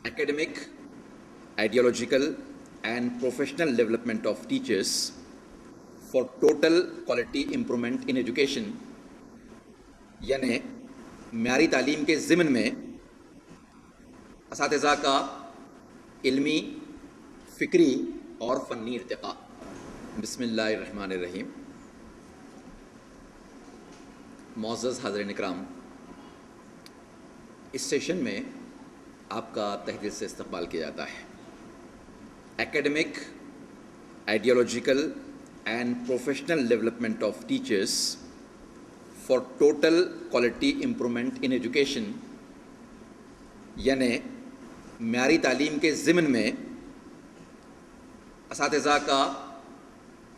academic, ideological and professional development of teachers for total quality improvement in education یعنی معیاری تعلیم کے ضمن میں اساتذہ کا علمی، فکری اور فنی ارتقاء۔ بسم اللہ الرحمن الرحیم۔ معزز حاضرین اکرام، اس سیشن میں آپ کا تہہ دل سے استقبال کیا جاتا ہے۔ Academic, ideological and professional development of teachers for total quality improvement in education یعنی معیاری تعلیم کے ضمن میں اساتذہ کا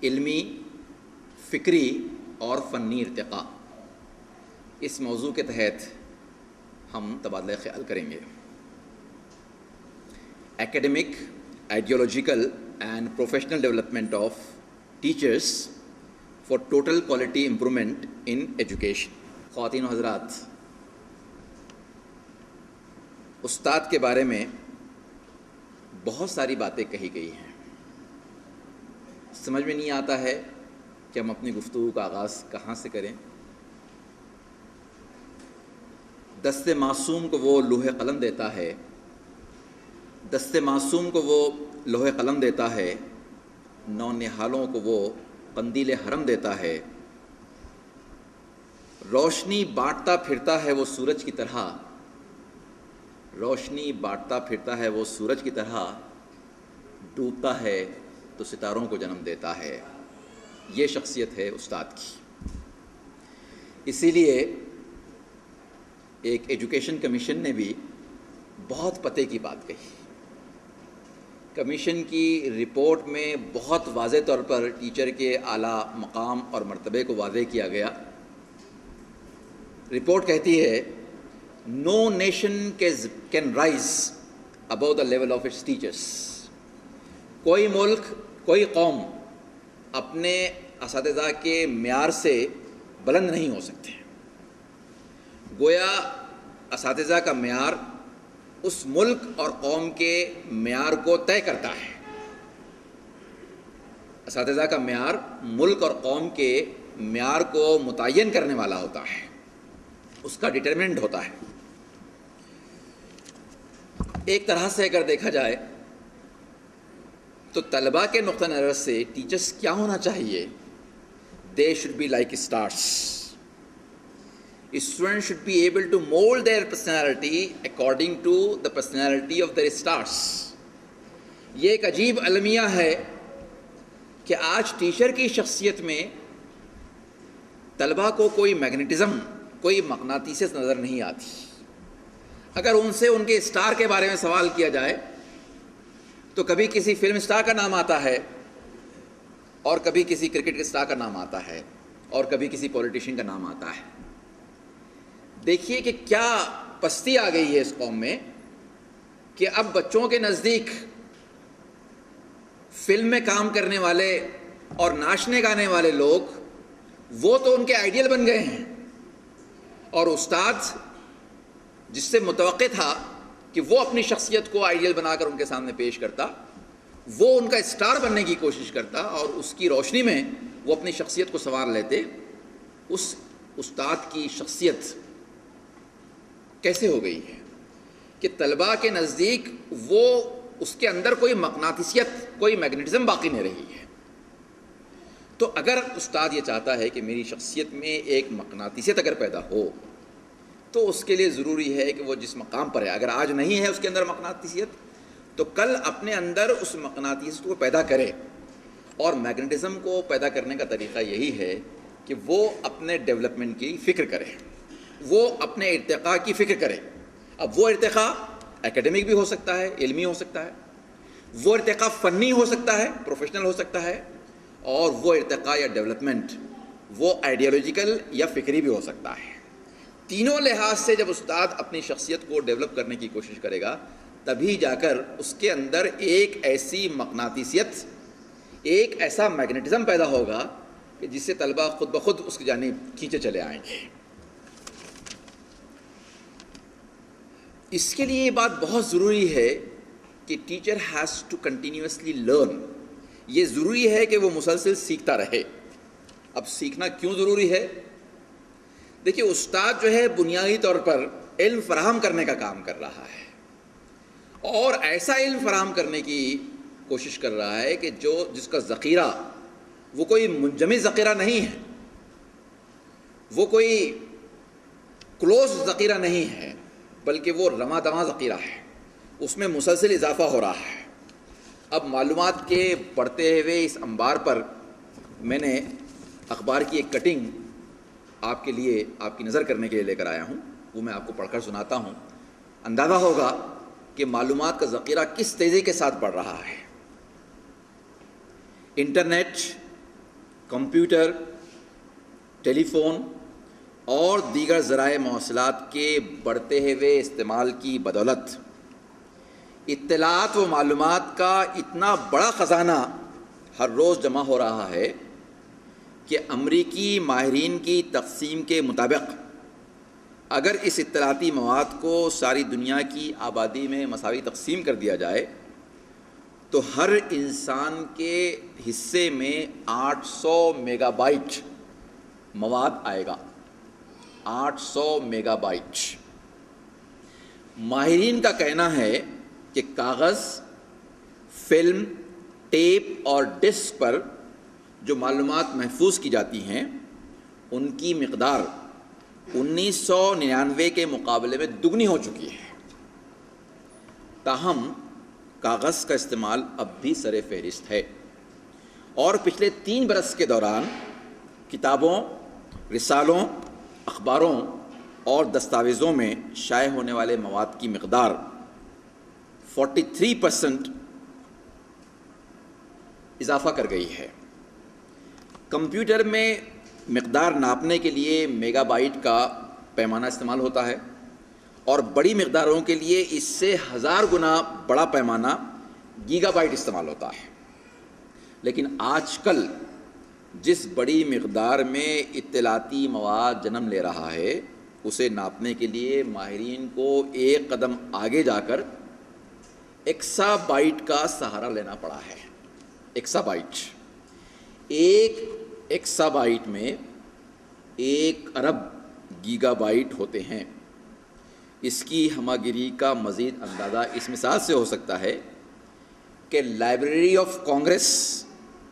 علمی، فکری اور فنی ارتقاء، اس موضوع کے تحت ہم تبادلہ خیال کریں گے۔ Academic, ideological and professional development of teachers for total quality improvement in education. خواتین و حضرات، استاد کے بارے میں بہت ساری باتیں کہی گئی ہیں۔ سمجھ میں نہیں آتا ہے کہ ہم اپنی گفتگو کا آغاز کہاں سے کریں۔ دست معصوم کو وہ لوح قلم دیتا ہے، دست معصوم کو وہ لوح قلم دیتا ہے، نونہالوں کو وہ قندیل حرم دیتا ہے، روشنی بانٹتا پھرتا ہے وہ سورج کی طرح، روشنی بانٹتا پھرتا ہے وہ سورج کی طرح، ڈوبتا ہے تو ستاروں کو جنم دیتا ہے۔ یہ شخصیت ہے استاد کی۔ اسی لیے ایک ایجوکیشن کمیشن نے بھی بہت پتے کی بات کہی۔ کمیشن کی رپورٹ میں بہت واضح طور پر ٹیچر کے اعلیٰ مقام اور مرتبے کو واضح کیا گیا۔ رپورٹ کہتی ہے no nation can rise above the level of its teachers. کوئی ملک، کوئی قوم اپنے اساتذہ کے معیار سے بلند نہیں ہو سکتے۔ گویا اساتذہ کا معیار اس ملک اور قوم کے معیار کو طے کرتا ہے۔ اساتذہ کا معیار ملک اور قوم کے معیار کو متعین کرنے والا ہوتا ہے، اس کا ڈٹرمنٹ ہوتا ہے۔ ایک طرح سے اگر دیکھا جائے تو طلباء کے نقطہ نظر سے ٹیچرز کیا ہونا چاہیے؟ They should be like stars. Students should be able to mold their personality according to the personality of their stars۔ یہ ایک عجیب المیہ ہے کہ آج ٹیچر کی شخصیت میں طلباء کو کوئی میگنیٹزم، کوئی مقناطیسیت نظر نہیں آتی۔ اگر ان سے ان کے اسٹار کے بارے میں سوال کیا جائے تو کبھی کسی فلم اسٹار کا نام آتا ہے، اور کبھی کسی کرکٹ کے اسٹار کا نام آتا ہے، اور کبھی کسی پولیٹیشین کا نام آتا ہے۔ دیکھیے کہ کیا پستی آ گئی ہے اس قوم میں کہ اب بچوں کے نزدیک فلم میں کام کرنے والے اور ناچنے گانے والے لوگ وہ تو ان کے آئیڈیل بن گئے ہیں، اور استاد جس سے متوقع تھا کہ وہ اپنی شخصیت کو آئیڈیل بنا کر ان کے سامنے پیش کرتا، وہ ان کا اسٹار بننے کی کوشش کرتا، اور اس کی روشنی میں وہ اپنی شخصیت کو سنوار لیتے۔ اس استاد کی شخصیت کیسے ہو گئی ہے کہ طلباء کے نزدیک وہ اس کے اندر کوئی مقناطیسیت، کوئی میگنیٹزم باقی نہیں رہی ہے۔ تو اگر استاد یہ چاہتا ہے کہ میری شخصیت میں ایک مقناطیسیت اگر پیدا ہو تو اس کے لیے ضروری ہے کہ وہ جس مقام پر ہے، اگر آج نہیں ہے اس کے اندر مقناطیسیت، تو کل اپنے اندر اس مقناطیسیت کو پیدا کرے۔ اور میگنیٹزم کو پیدا کرنے کا طریقہ یہی ہے کہ وہ اپنے ڈیولپمنٹ کی فکر کرے، وہ اپنے ارتقاء کی فکر کرے۔ اب وہ ارتقاء ایکیڈمک بھی ہو سکتا ہے، علمی ہو سکتا ہے، وہ ارتقاء فنی ہو سکتا ہے، پروفیشنل ہو سکتا ہے، اور وہ ارتقاء یا ڈیولپمنٹ وہ آئیڈیالوجیکل یا فکری بھی ہو سکتا ہے۔ تینوں لحاظ سے جب استاد اپنی شخصیت کو ڈیولپ کرنے کی کوشش کرے گا تبھی جا کر اس کے اندر ایک ایسی مقناطیسیت، ایک ایسا میگنیٹزم پیدا ہوگا کہ جس سے طلباء خود بخود اس کی جانب کھینچے چلے آئیں گے۔ اس کے لیے یہ بات بہت ضروری ہے کہ teacher has to continuously learn. یہ ضروری ہے کہ وہ مسلسل سیکھتا رہے. اب سیکھنا کیوں ضروری ہے؟ دیکھیے، استاد جو ہے بنیادی طور پر علم فراہم کرنے کا کام کر رہا ہے، اور ایسا علم فراہم کرنے کی کوشش کر رہا ہے کہ جس کا ذخیرہ وہ کوئی منجمد ذخیرہ نہیں ہے، وہ کوئی کلوز ذخیرہ نہیں ہے، بلکہ وہ رواں دواں ذخیرہ ہے. اس میں مسلسل اضافہ ہو رہا ہے. اب معلومات کے بڑھتے ہوئے اس انبار پر میں نے اخبار کی ایک کٹنگ آپ کے لیے، آپ کی نظر کرنے کے لیے لے کر آیا ہوں. وہ میں آپ کو پڑھ کر سناتا ہوں. اندازہ ہوگا کہ معلومات کا ذخیرہ کس تیزی کے ساتھ بڑھ رہا ہے. انٹرنیٹ، کمپیوٹر، ٹیلی فون اور دیگر ذرائع مواصلات کے بڑھتے ہوئے استعمال کی بدولت اطلاعات و معلومات کا اتنا بڑا خزانہ ہر روز جمع ہو رہا ہے کہ امریکی ماہرین کی تقسیم کے مطابق اگر اس اطلاعاتی مواد کو ساری دنیا کی آبادی میں مساوی تقسیم کر دیا جائے تو ہر انسان کے حصے میں 800 میگا بائٹ مواد آئے گا. 800 میگا بائٹ. ماہرین کا کہنا ہے کہ کاغذ، فلم، ٹیپ اور ڈسک پر جو معلومات محفوظ کی جاتی ہیں ان کی مقدار 1999 کے مقابلے میں دگنی ہو چکی ہے. تاہم کاغذ کا استعمال اب بھی سر فہرست ہے، اور پچھلے 3 برس کے دوران کتابوں، رسالوں، اخباروں اور دستاویزوں میں شائع ہونے والے مواد کی مقدار 43% اضافہ کر گئی ہے. کمپیوٹر میں مقدار ناپنے کے لیے میگا بائٹ کا پیمانہ استعمال ہوتا ہے، اور بڑی مقداروں کے لیے اس سے 1000 گنا بڑا پیمانہ گیگا بائٹ استعمال ہوتا ہے. لیکن آج کل جس بڑی مقدار میں اطلاعاتی مواد جنم لے رہا ہے اسے ناپنے کے لیے ماہرین کو ایک قدم آگے جا کر ایکسا بائٹ کا سہارا لینا پڑا ہے. Exa byte. ایک ایکسا بائٹ میں 1 ارب گیگا بائٹ ہوتے ہیں. اس کی ہمہ گیری کا مزید اندازہ اس مثال سے ہو سکتا ہے کہ لائبریری آف کانگریس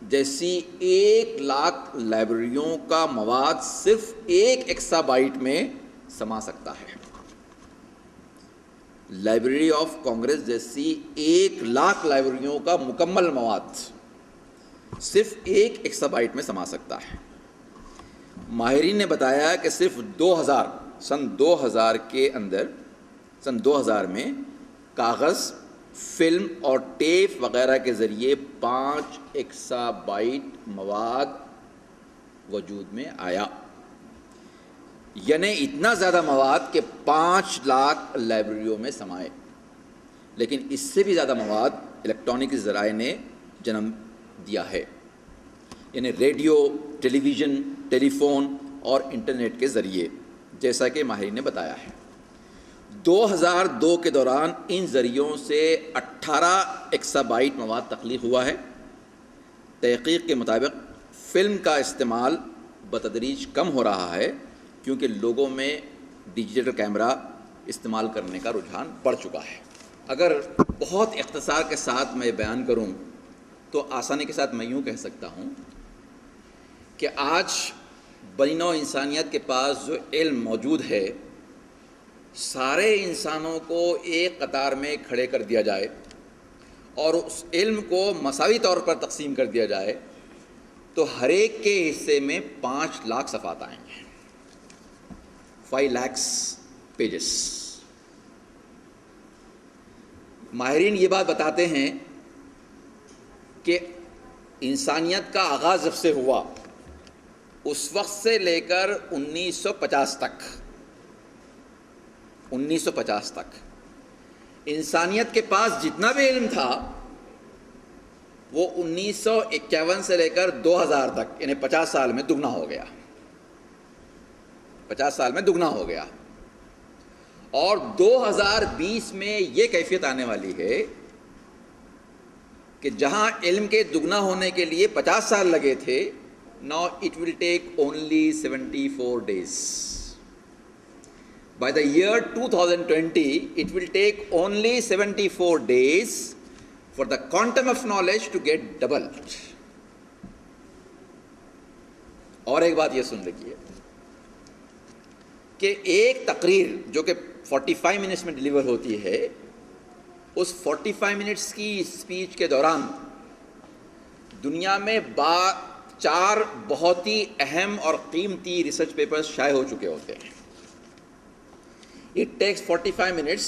جیسی 1 لاکھ لائبریریوں کا مواد صرف 1 ایکسا بائٹ میں سما سکتا ہے. لائبریری آف کانگریس جیسی 1 لاکھ لائبریریوں کا مکمل مواد صرف 1 ایکسا بائٹ میں سما سکتا ہے. ماہرین نے بتایا کہ صرف سن 2000 کے اندر، سن 2000 میں کاغذ، فلم اور ٹیپ وغیرہ کے ذریعے 5 ایکسا بائٹ مواد وجود میں آیا. یعنی اتنا زیادہ مواد کہ 5 لاکھ لائبریریوں میں سمائے. لیکن اس سے بھی زیادہ مواد الیکٹرانک ذرائع نے جنم دیا ہے، یعنی ریڈیو، ٹیلی ویژن، ٹیلی فون اور انٹرنیٹ کے ذریعے، جیسا کہ ماہرین نے بتایا ہے. 2002 کے دوران ان ذریعوں سے 18 ایکسا بائٹ مواد تخلیق ہوا ہے. تحقیق کے مطابق فلم کا استعمال بتدریج کم ہو رہا ہے کیونکہ لوگوں میں ڈیجیٹل کیمرہ استعمال کرنے کا رجحان بڑھ چکا ہے. اگر بہت اختصار کے ساتھ میں بیان کروں تو آسانی کے ساتھ میں یوں کہہ سکتا ہوں کہ آج بنی نوع انسانیت کے پاس جو علم موجود ہے، سارے انسانوں کو ایک قطار میں کھڑے کر دیا جائے اور اس علم کو مساوی طور پر تقسیم کر دیا جائے تو ہر ایک کے حصے میں 5 لاکھ صفحات آئیں گے. 5 لاکھ پیجز. ماہرین یہ بات بتاتے ہیں کہ انسانیت کا آغاز جب سے ہوا اس وقت سے لے کر 1950 تک انسانیت کے پاس جتنا بھی علم تھا وہ 1951 سے لے کر 2000 تک یعنی 50 سال میں دگنا ہو گیا. 50 سال میں دگنا ہو گیا. اور 2020 میں یہ کیفیت آنے والی ہے کہ جہاں علم کے دگنا ہونے کے لیے 50 سال لگے تھے، now it will take only 74 days. By the year 2020, it will take only 74 days for the quantum of knowledge to get doubled. اور ایک بات یہ سن رکھیے کہ ایک تقریر جو کہ 45 منٹس میں ڈیلیور ہوتی ہے، اس 45 منٹس کی اسپیچ کے دوران دنیا میں 4 بہت ہی اہم اور قیمتی ریسرچ پیپرز شائع ہو چکے ہوتے ہیں. It takes 45 minutes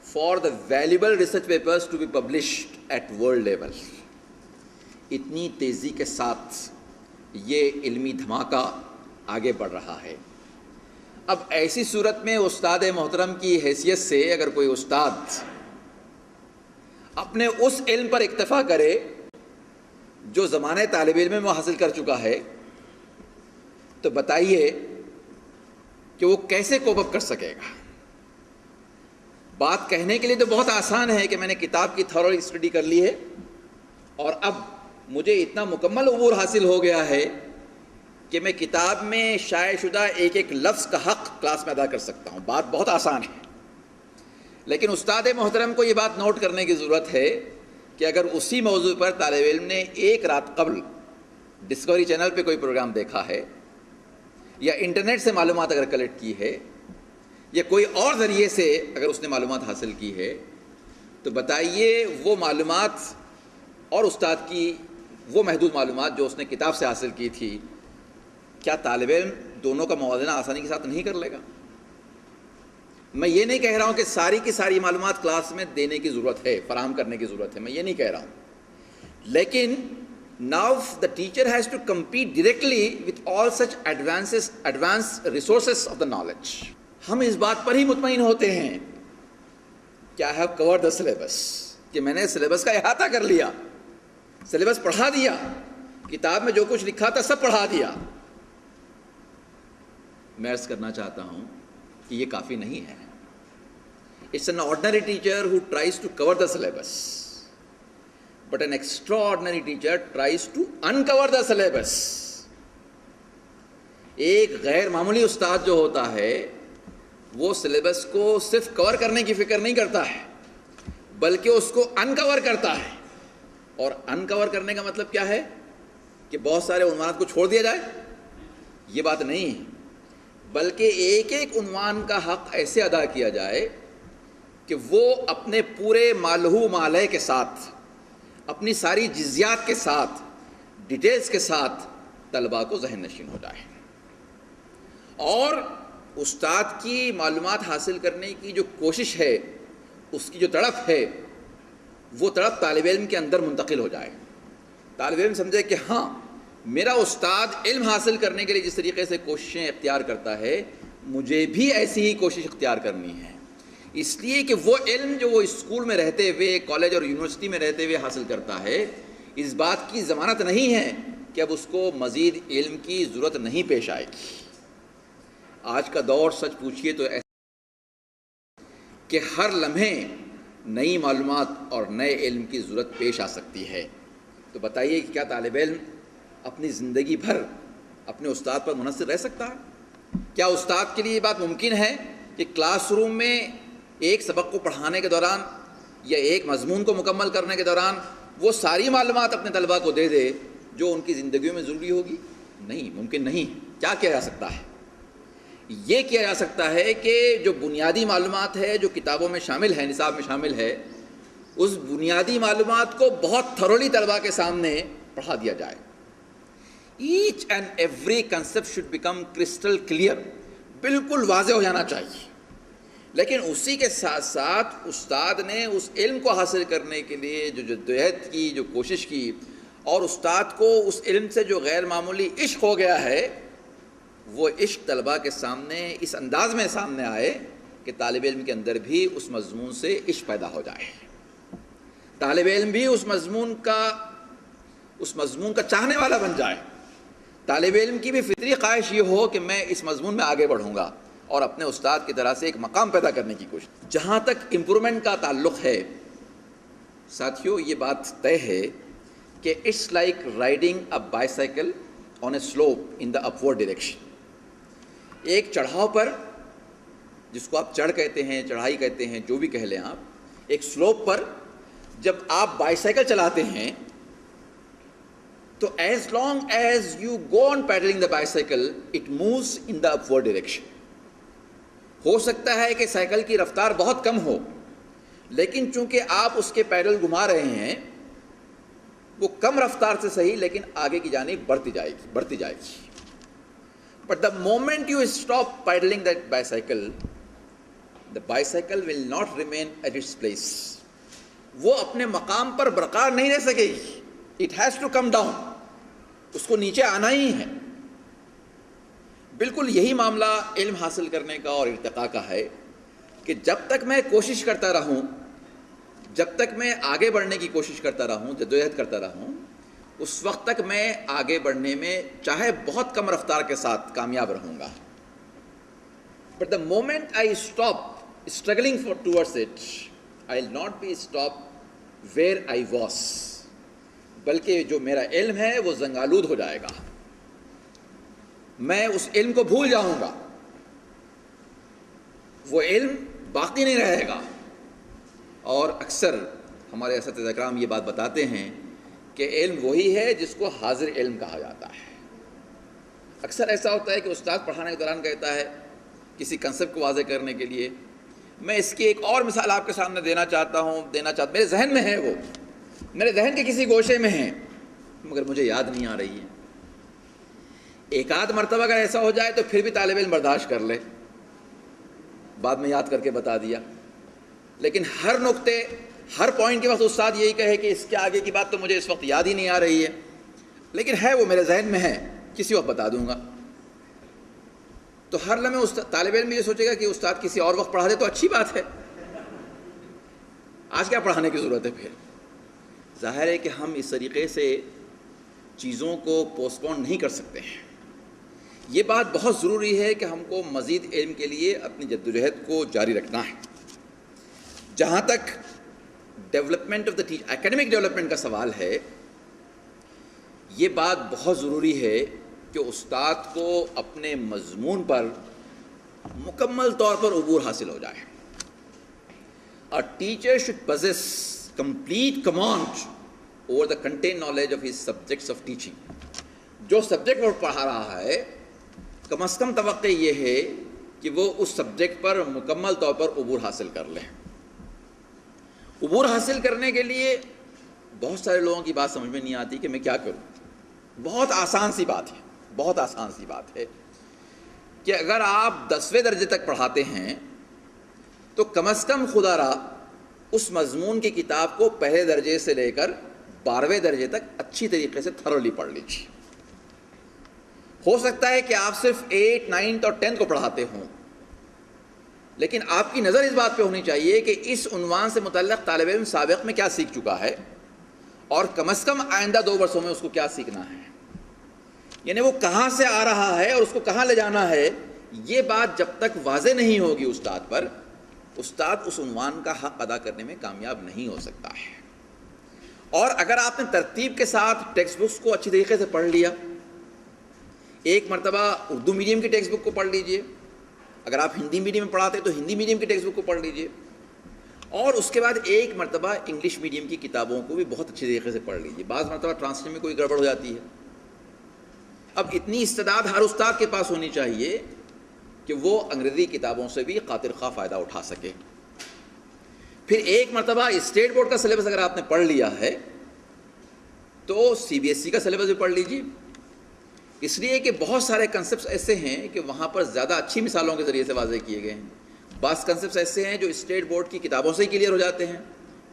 for the valuable research papers to be published at world level. اتنی تیزی کے ساتھ یہ علمی دھماکہ آگے بڑھ رہا ہے. اب ایسی صورت میں استاد محترم کی حیثیت سے اگر کوئی استاد اپنے اس علم پر اکتفا کرے جو زمانے طالب علم میں حاصل کر چکا ہے، تو بتائیے کہ وہ کیسے کوپ اپ کر سکے گا. بات کہنے کے لیے تو بہت آسان ہے کہ میں نے کتاب کی تھورو اسٹڈی کر لی ہے اور اب مجھے اتنا مکمل عبور حاصل ہو گیا ہے کہ میں کتاب میں شائع شدہ ایک ایک لفظ کا حق کلاس میں ادا کر سکتا ہوں. بات بہت آسان ہے، لیکن استاد محترم کو یہ بات نوٹ کرنے کی ضرورت ہے کہ اگر اسی موضوع پر طالب علم نے ایک رات قبل ڈسکوری چینل پہ کوئی پروگرام دیکھا ہے یا انٹرنیٹ سے معلومات اگر کلیکٹ کی ہے یا کوئی اور ذریعے سے اگر اس نے معلومات حاصل کی ہے، تو بتائیے وہ معلومات اور استاد کی وہ محدود معلومات جو اس نے کتاب سے حاصل کی تھی، کیا طالب علم دونوں کا موازنہ آسانی کے ساتھ نہیں کر لے گا؟ میں یہ نہیں کہہ رہا ہوں کہ ساری کی ساری معلومات کلاس میں دینے کی ضرورت ہے، فراہم کرنے کی ضرورت ہے، میں یہ نہیں کہہ رہا ہوں، لیکن now the teacher has to compete directly with all such advanced resources of the knowledge. ہم اس بات پر ہی مطمئن ہوتے ہیں کہ I have covered the syllabus، کہ میں نے سلیبس کا احاطہ کر لیا، سلیبس پڑھا دیا، کتاب میں جو کچھ لکھا تھا سب پڑھا دیا. میں عرض کرنا چاہتا ہوں کہ یہ کافی نہیں ہے. It's an ordinary teacher who tries to cover the syllabus, but an extraordinary teacher tries to uncover the syllabus. ایک غیر معمولی استاد جو ہوتا ہے وہ سلیبس کو صرف کور کرنے کی فکر نہیں کرتا ہے بلکہ اس کو انکور کرتا ہے. اور انکور کرنے کا مطلب کیا ہے کہ بہت سارے عنوانات کو چھوڑ دیا جائے؟ یہ بات نہیں ہے، بلکہ ایک ایک عنوان کا حق ایسے ادا کیا جائے کہ وہ اپنے پورے مالہو مالے کے ساتھ، اپنی ساری جزیات کے ساتھ، ڈیٹیلز کے ساتھ طلباء کو ذہن نشین ہو جائے. اور استاد کی معلومات حاصل کرنے کی جو کوشش ہے، اس کی جو تڑپ ہے، وہ تڑپ طالب علم کے اندر منتقل ہو جائے. طالب علم سمجھے کہ ہاں میرا استاد علم حاصل کرنے کے لیے جس طریقے سے کوششیں اختیار کرتا ہے، مجھے بھی ایسی ہی کوشش اختیار کرنی ہے. اس لیے کہ وہ علم جو وہ اسکول میں رہتے ہوئے، کالج اور یونیورسٹی میں رہتے ہوئے حاصل کرتا ہے، اس بات کی ضمانت نہیں ہے کہ اب اس کو مزید علم کی ضرورت نہیں پیش آئے گی. آج کا دور سچ پوچھیے تو ایسا کہ ہر لمحے نئی معلومات اور نئے علم کی ضرورت پیش آ سکتی ہے. تو بتائیے کہ کیا طالب علم اپنی زندگی بھر اپنے استاد پر منحصر رہ سکتا ہے؟ کیا استاد کے لیے یہ بات ممکن ہے کہ کلاس روم میں ایک سبق کو پڑھانے کے دوران یا ایک مضمون کو مکمل کرنے کے دوران وہ ساری معلومات اپنے طلباء کو دے دے جو ان کی زندگیوں میں ضروری ہوگی؟ نہیں، ممکن نہیں. کیا کیا جا سکتا ہے؟ یہ کیا جا سکتا ہے کہ جو بنیادی معلومات ہے جو کتابوں میں شامل ہے، نصاب میں شامل ہے، اس بنیادی معلومات کو بہت تھرولی طلباء کے سامنے پڑھا دیا جائے. Each and every concept should become crystal clear, بالکل واضح ہو جانا چاہیے. لیکن اسی کے ساتھ ساتھ استاد نے اس علم کو حاصل کرنے کے لیے جو جدوجہد کی، جو کوشش کی، اور استاد کو اس علم سے جو غیر معمولی عشق ہو گیا ہے، وہ عشق طلباء کے سامنے اس انداز میں سامنے آئے کہ طالب علم کے اندر بھی اس مضمون سے عشق پیدا ہو جائے، طالب علم بھی اس مضمون کا چاہنے والا بن جائے، طالب علم کی بھی فطری خواہش یہ ہو کہ میں اس مضمون میں آگے بڑھوں گا. اور اپنے استاد کی طرح سے ایک مقام پیدا کرنے کی کوشش. جہاں تک امپرومنٹ کا تعلق ہے ساتھیوں، یہ بات طے ہے کہ it's like riding a bicycle on a slope in the upward direction. ایک چڑھاؤ پر، جس کو آپ چڑھ کہتے ہیں، چڑھائی کہتے ہیں، جو بھی کہہ لیں آپ، ایک سلوپ پر جب آپ بائیسائیکل چلاتے ہیں تو as long as you go on pedalling the bicycle it moves in the upward direction. ہو سکتا ہے کہ سائیکل کی رفتار بہت کم ہو، لیکن چونکہ آپ اس کے پیڈل گھما رہے ہیں، وہ کم رفتار سے صحیح لیکن آگے کی جانب بڑھتی جائے گی. But the moment you stop pedaling that bicycle, the bicycle will not remain at its place. وہ اپنے مقام پر برقرار نہیں رہ سکے گی. It has to come down. اس کو نیچے آنا ہی ہے. بالکل یہی معاملہ علم حاصل کرنے کا اور ارتقاء کا ہے کہ جب تک میں کوشش کرتا رہوں، جب تک میں آگے بڑھنے کی کوشش کرتا رہوں، جدوجہد کرتا رہوں، اس وقت تک میں آگے بڑھنے میں چاہے بہت کم رفتار کے ساتھ کامیاب رہوں گا. But the moment I stop struggling towards it, I will not be stop where I was, بلکہ جو میرا علم ہے وہ زنگالود ہو جائے گا. میں اس علم کو بھول جاؤں گا، وہ علم باقی نہیں رہے گا. اور اکثر ہمارے اساتذہ کرام یہ بات بتاتے ہیں کہ علم وہی ہے جس کو حاضر علم کہا جاتا ہے. اکثر ایسا ہوتا ہے کہ استاد پڑھانے کے دوران کہتا ہے کسی کنسیپٹ کو واضح کرنے کے لیے، میں اس کی ایک اور مثال آپ کے سامنے دینا چاہتا ہوں، میرے ذہن میں ہے، وہ میرے ذہن کے کسی گوشے میں ہے مگر مجھے یاد نہیں آ رہی ہے. ایک آدھ مرتبہ اگر ایسا ہو جائے تو پھر بھی طالب علم برداشت کر لے، بعد میں یاد کر کے بتا دیا. لیکن ہر نقطے، ہر پوائنٹ کے وقت استاد یہی کہے کہ اس کے آگے کی بات تو مجھے اس وقت یاد ہی نہیں آ رہی ہے، لیکن ہے وہ میرے ذہن میں ہے، کسی وقت بتا دوں گا. تو ہر لمحے طالب علم یہ سوچے گا کہ استاد کسی اور وقت پڑھا دے تو اچھی بات ہے، آج کیا پڑھانے کی ضرورت ہے. پھر ظاہر ہے کہ ہم اس طریقے سے چیزوں کو پوسٹ پون نہیں کر سکتے ہیں. یہ بات بہت ضروری ہے کہ ہم کو مزید علم کے لیے اپنی جدوجہد کو جاری رکھنا ہے. جہاں تک development of the academic development کا سوال ہے، یہ بات بہت ضروری ہے کہ استاد کو اپنے مضمون پر مکمل طور پر عبور حاصل ہو جائے. A teacher should possess complete command over the content knowledge of his subjects of teaching. جو سبجیکٹ وہ پڑھا رہا ہے، کم از کم توقع یہ ہے کہ وہ اس سبجیکٹ پر مکمل طور پر عبور حاصل کر لیں. عبور حاصل کرنے کے لیے بہت سارے لوگوں کی بات سمجھ میں نہیں آتی کہ میں کیا کروں. بہت آسان سی بات ہے، بہت آسان سی بات ہے کہ اگر آپ 10ویں درجے تک پڑھاتے ہیں تو کم از کم خدا را اس مضمون کی کتاب کو پہلے درجے سے لے کر 12ویں درجے تک اچھی طریقے سے تھرولی پڑھ لیجیے. ہو سکتا ہے کہ آپ صرف 8th 9th اور 10th کو پڑھاتے ہوں، لیکن آپ کی نظر اس بات پہ ہونی چاہیے کہ اس عنوان سے متعلق طالب علم سابق میں کیا سیکھ چکا ہے اور کم از کم آئندہ 2 برسوں میں اس کو کیا سیکھنا ہے. یعنی وہ کہاں سے آ رہا ہے اور اس کو کہاں لے جانا ہے. یہ بات جب تک واضح نہیں ہوگی استاد پر، استاد اس عنوان کا حق ادا کرنے میں کامیاب نہیں ہو سکتا ہے. اور اگر آپ نے ترتیب کے ساتھ ٹیکسٹ بکس کو اچھی طریقے سے پڑھ لیا، ایک مرتبہ اردو میڈیم کی ٹیکسٹ بک کو پڑھ لیجئے، اگر آپ ہندی میڈیم میں پڑھاتے تو ہندی میڈیم کی ٹیکسٹ بک کو پڑھ لیجئے، اور اس کے بعد ایک مرتبہ انگلش میڈیم کی کتابوں کو بھی بہت اچھی طریقے سے پڑھ لیجئے. بعض مرتبہ ٹرانسلیشن میں کوئی گڑبڑ ہو جاتی ہے. اب اتنی استعداد ہر استاد کے پاس ہونی چاہیے کہ وہ انگریزی کتابوں سے بھی خاطر خواہ فائدہ اٹھا سکے. پھر ایک مرتبہ اسٹیٹ بورڈ کا سلیبس اگر آپ نے پڑھ لیا ہے تو CBSE کا سلیبس بھی پڑھ لیجیے، اس لیے کہ بہت سارے کنسیپٹس ایسے ہیں کہ وہاں پر زیادہ اچھی مثالوں کے ذریعے سے واضح کیے گئے ہیں. بعض کنسیپٹس ایسے ہیں جو اسٹیٹ بورڈ کی کتابوں سے ہی کلیئر ہو جاتے ہیں،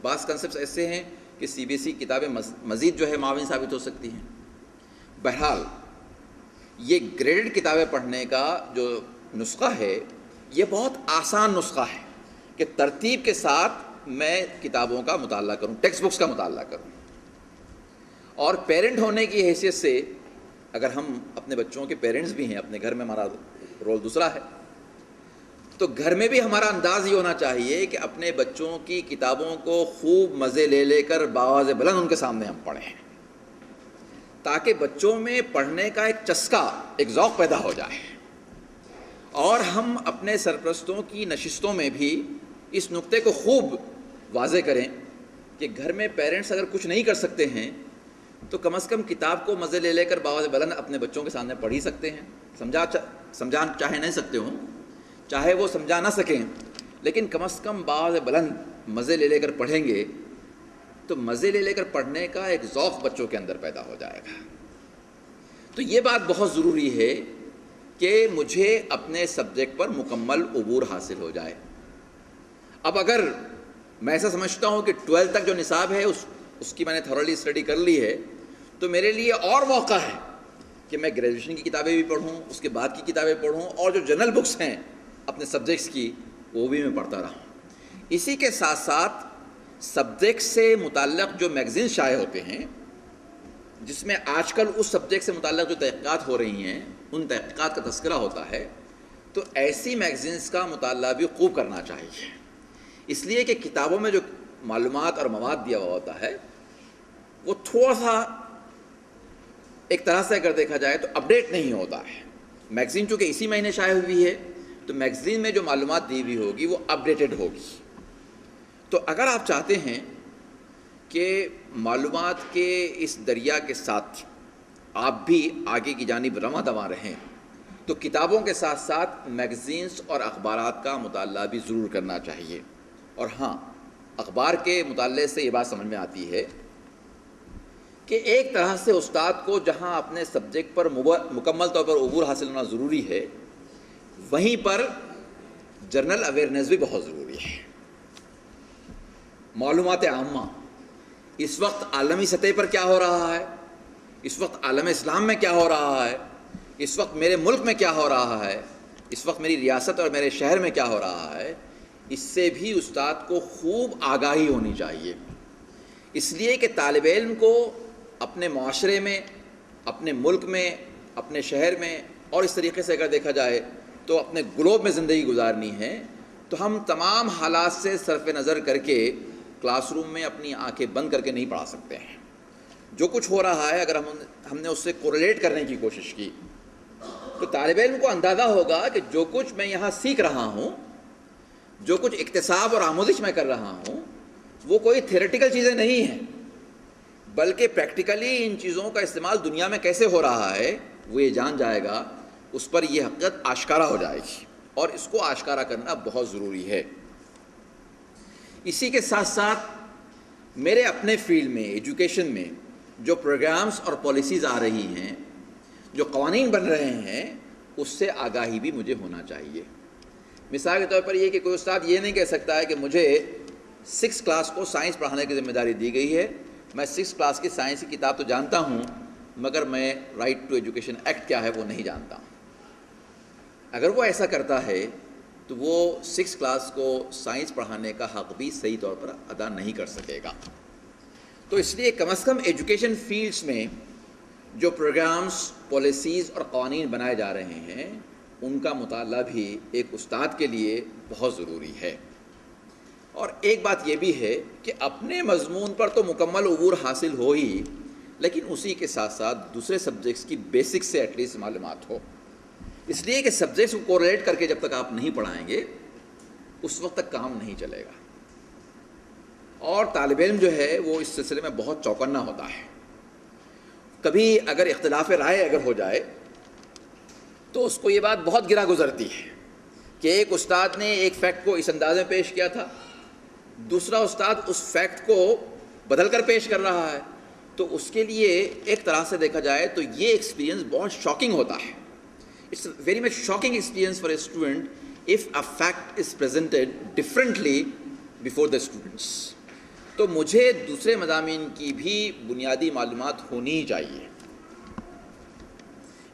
بعض کنسیپٹس ایسے ہیں کہ CBSE کتابیں مزید جو ہے معاون ثابت ہو سکتی ہیں. بہرحال یہ گریڈڈ کتابیں پڑھنے کا جو نسخہ ہے یہ بہت آسان نسخہ ہے کہ ترتیب کے ساتھ میں کتابوں کا مطالعہ کروں، ٹیکسٹ بکس کا مطالعہ کروں. اور پیرنٹ ہونے کی حیثیت سے اگر ہم اپنے بچوں کے پیرنٹس بھی ہیں، اپنے گھر میں ہمارا رول دوسرا ہے، تو گھر میں بھی ہمارا انداز یہ ہونا چاہیے کہ اپنے بچوں کی کتابوں کو خوب مزے لے لے کر بآواز بلند ان کے سامنے ہم پڑھیں، تاکہ بچوں میں پڑھنے کا ایک چسکا، ایک ذوق پیدا ہو جائے، اور ہم اپنے سرپرستوں کی نشستوں میں بھی اس نقطے کو خوب واضح کریں کہ گھر میں پیرنٹس اگر کچھ نہیں کر سکتے ہیں تو کم از کم کتاب کو مزے لے لے کر بآواز بلند اپنے بچوں کے سامنے پڑھ ہی سکتے ہیں۔ سمجھا چاہے نہیں سکتے ہوں، چاہے وہ سمجھا نہ سکیں، لیکن کم از کم بآواز بلند مزے لے لے کر پڑھیں گے تو مزے لے لے کر پڑھنے کا ایک ذوق بچوں کے اندر پیدا ہو جائے گا۔ تو یہ بات بہت ضروری ہے کہ مجھے اپنے سبجیکٹ پر مکمل عبور حاصل ہو جائے۔ اب اگر میں ایسا سمجھتا ہوں کہ 12 تک جو نصاب ہے اس کی میں نے تھورلی اسٹڈی کر لی ہے، تو میرے لیے اور موقع ہے کہ میں گریجویشن کی کتابیں بھی پڑھوں، اس کے بعد کی کتابیں پڑھوں، اور جو جنرل بکس ہیں اپنے سبجیکٹس کی وہ بھی میں پڑھتا رہوں۔ اسی کے ساتھ ساتھ سبجیکٹ سے متعلق جو میگزین شائع ہوتے ہیں، جس میں آج کل اس سبجیکٹ سے متعلق جو تحقیقات ہو رہی ہیں ان تحقیقات کا تذکرہ ہوتا ہے، تو ایسی میگزینس کا مطالعہ بھی خوب کرنا چاہیے، اس لیے کہ کتابوں میں جو معلومات اور مواد دیا ہوا ہوتا ہے وہ تھوڑا سا ایک طرح سے اگر دیکھا جائے تو اپڈیٹ نہیں ہوتا ہے۔ میگزین چونکہ اسی مہینے شائع ہوئی ہے تو میگزین میں جو معلومات دی ہوئی ہوگی وہ اپڈیٹڈ ہوگی۔ تو اگر آپ چاہتے ہیں کہ معلومات کے اس دریا کے ساتھ آپ بھی آگے کی جانب رواں دواں رہیں، تو کتابوں کے ساتھ ساتھ میگزینس اور اخبارات کا مطالعہ بھی ضرور کرنا چاہیے۔ اور ہاں، اخبار کے مطالعے سے یہ بات سمجھ میں آتی ہے کہ ایک طرح سے استاد کو جہاں اپنے سبجیکٹ پر مکمل طور پر عبور حاصل ہونا ضروری ہے، وہیں پر جنرل اویئرنیس بھی بہت ضروری ہے۔ معلومات عامہ، اس وقت عالمی سطح پر کیا ہو رہا ہے، اس وقت عالم اسلام میں کیا ہو رہا ہے، اس وقت میرے ملک میں کیا ہو رہا ہے، اس وقت میری ریاست اور میرے شہر میں کیا ہو رہا ہے، اس سے بھی استاد کو خوب آگاہی ہونی چاہیے، اس لیے کہ طالب علم کو اپنے معاشرے میں، اپنے ملک میں، اپنے شہر میں، اور اس طریقے سے اگر دیکھا جائے تو اپنے گلوب میں زندگی گزارنی ہے، تو ہم تمام حالات سے صرف نظر کر کے کلاس روم میں اپنی آنکھیں بند کر کے نہیں پڑھا سکتے ہیں۔ جو کچھ ہو رہا ہے اگر ہم نے اس سے کوریلیٹ کرنے کی کوشش کی تو طالب علم کو اندازہ ہوگا کہ جو کچھ میں یہاں سیکھ رہا ہوں، جو کچھ اکتساب اور آموزش میں کر رہا ہوں، وہ کوئی تھیوریٹیکل چیزیں نہیں ہیں، بلکہ پریکٹیکلی ان چیزوں کا استعمال دنیا میں کیسے ہو رہا ہے وہ یہ جان جائے گا، اس پر یہ حقیقت آشکارا ہو جائے گی، اور اس کو آشکارا کرنا بہت ضروری ہے۔ اسی کے ساتھ ساتھ میرے اپنے فیلڈ میں، ایجوکیشن میں جو پروگرامز اور پالیسیز آ رہی ہیں، جو قوانین بن رہے ہیں، اس سے آگاہی بھی مجھے ہونا چاہیے۔ مثال کے طور پر یہ کہ کوئی استاد یہ نہیں کہہ سکتا ہے کہ مجھے 6 کلاس کو سائنس پڑھانے کی ذمہ داری دی گئی ہے، میں 6 کلاس کی سائنس کی کتاب تو جانتا ہوں مگر میں رائٹ ٹو ایجوکیشن ایکٹ کیا ہے وہ نہیں جانتا ہوں۔ اگر وہ ایسا کرتا ہے تو وہ 6 کلاس کو سائنس پڑھانے کا حق بھی صحیح طور پر ادا نہیں کر سکے گا۔ تو اس لیے کم از کم ایجوکیشن فیلڈز میں جو پروگرامز، پالیسیز اور قوانین بنائے جا رہے ہیں، ان کا مطالعہ بھی ایک استاد کے لیے بہت ضروری ہے۔ اور ایک بات یہ بھی ہے کہ اپنے مضمون پر تو مکمل عبور حاصل ہو ہی، لیکن اسی کے ساتھ ساتھ دوسرے سبجیکٹس کی بیسک سے ایٹ لیسٹ معلومات ہو، اس لیے کہ سبجیکٹس کو کوریلیٹ کر کے جب تک آپ نہیں پڑھائیں گے اس وقت تک کام نہیں چلے گا۔ اور طالب علم جو ہے وہ اس سلسلے میں بہت چوکنا ہوتا ہے۔ کبھی اگر اختلاف رائے اگر ہو جائے تو اس کو یہ بات بہت گرا گزرتی ہے کہ ایک استاد نے ایک فیکٹ کو اس انداز میں پیش کیا تھا، دوسرا استاد اس فیکٹ کو بدل کر پیش کر رہا ہے، تو اس کے لیے ایک طرح سے دیکھا جائے تو یہ ایکسپیرینس بہت شاکنگ ہوتا ہے۔ It's very much shocking experience for a student if a fact is presented differently before the students. تو مجھے دوسرے مضامین کی بھی بنیادی معلومات ہونی ہی چاہیے۔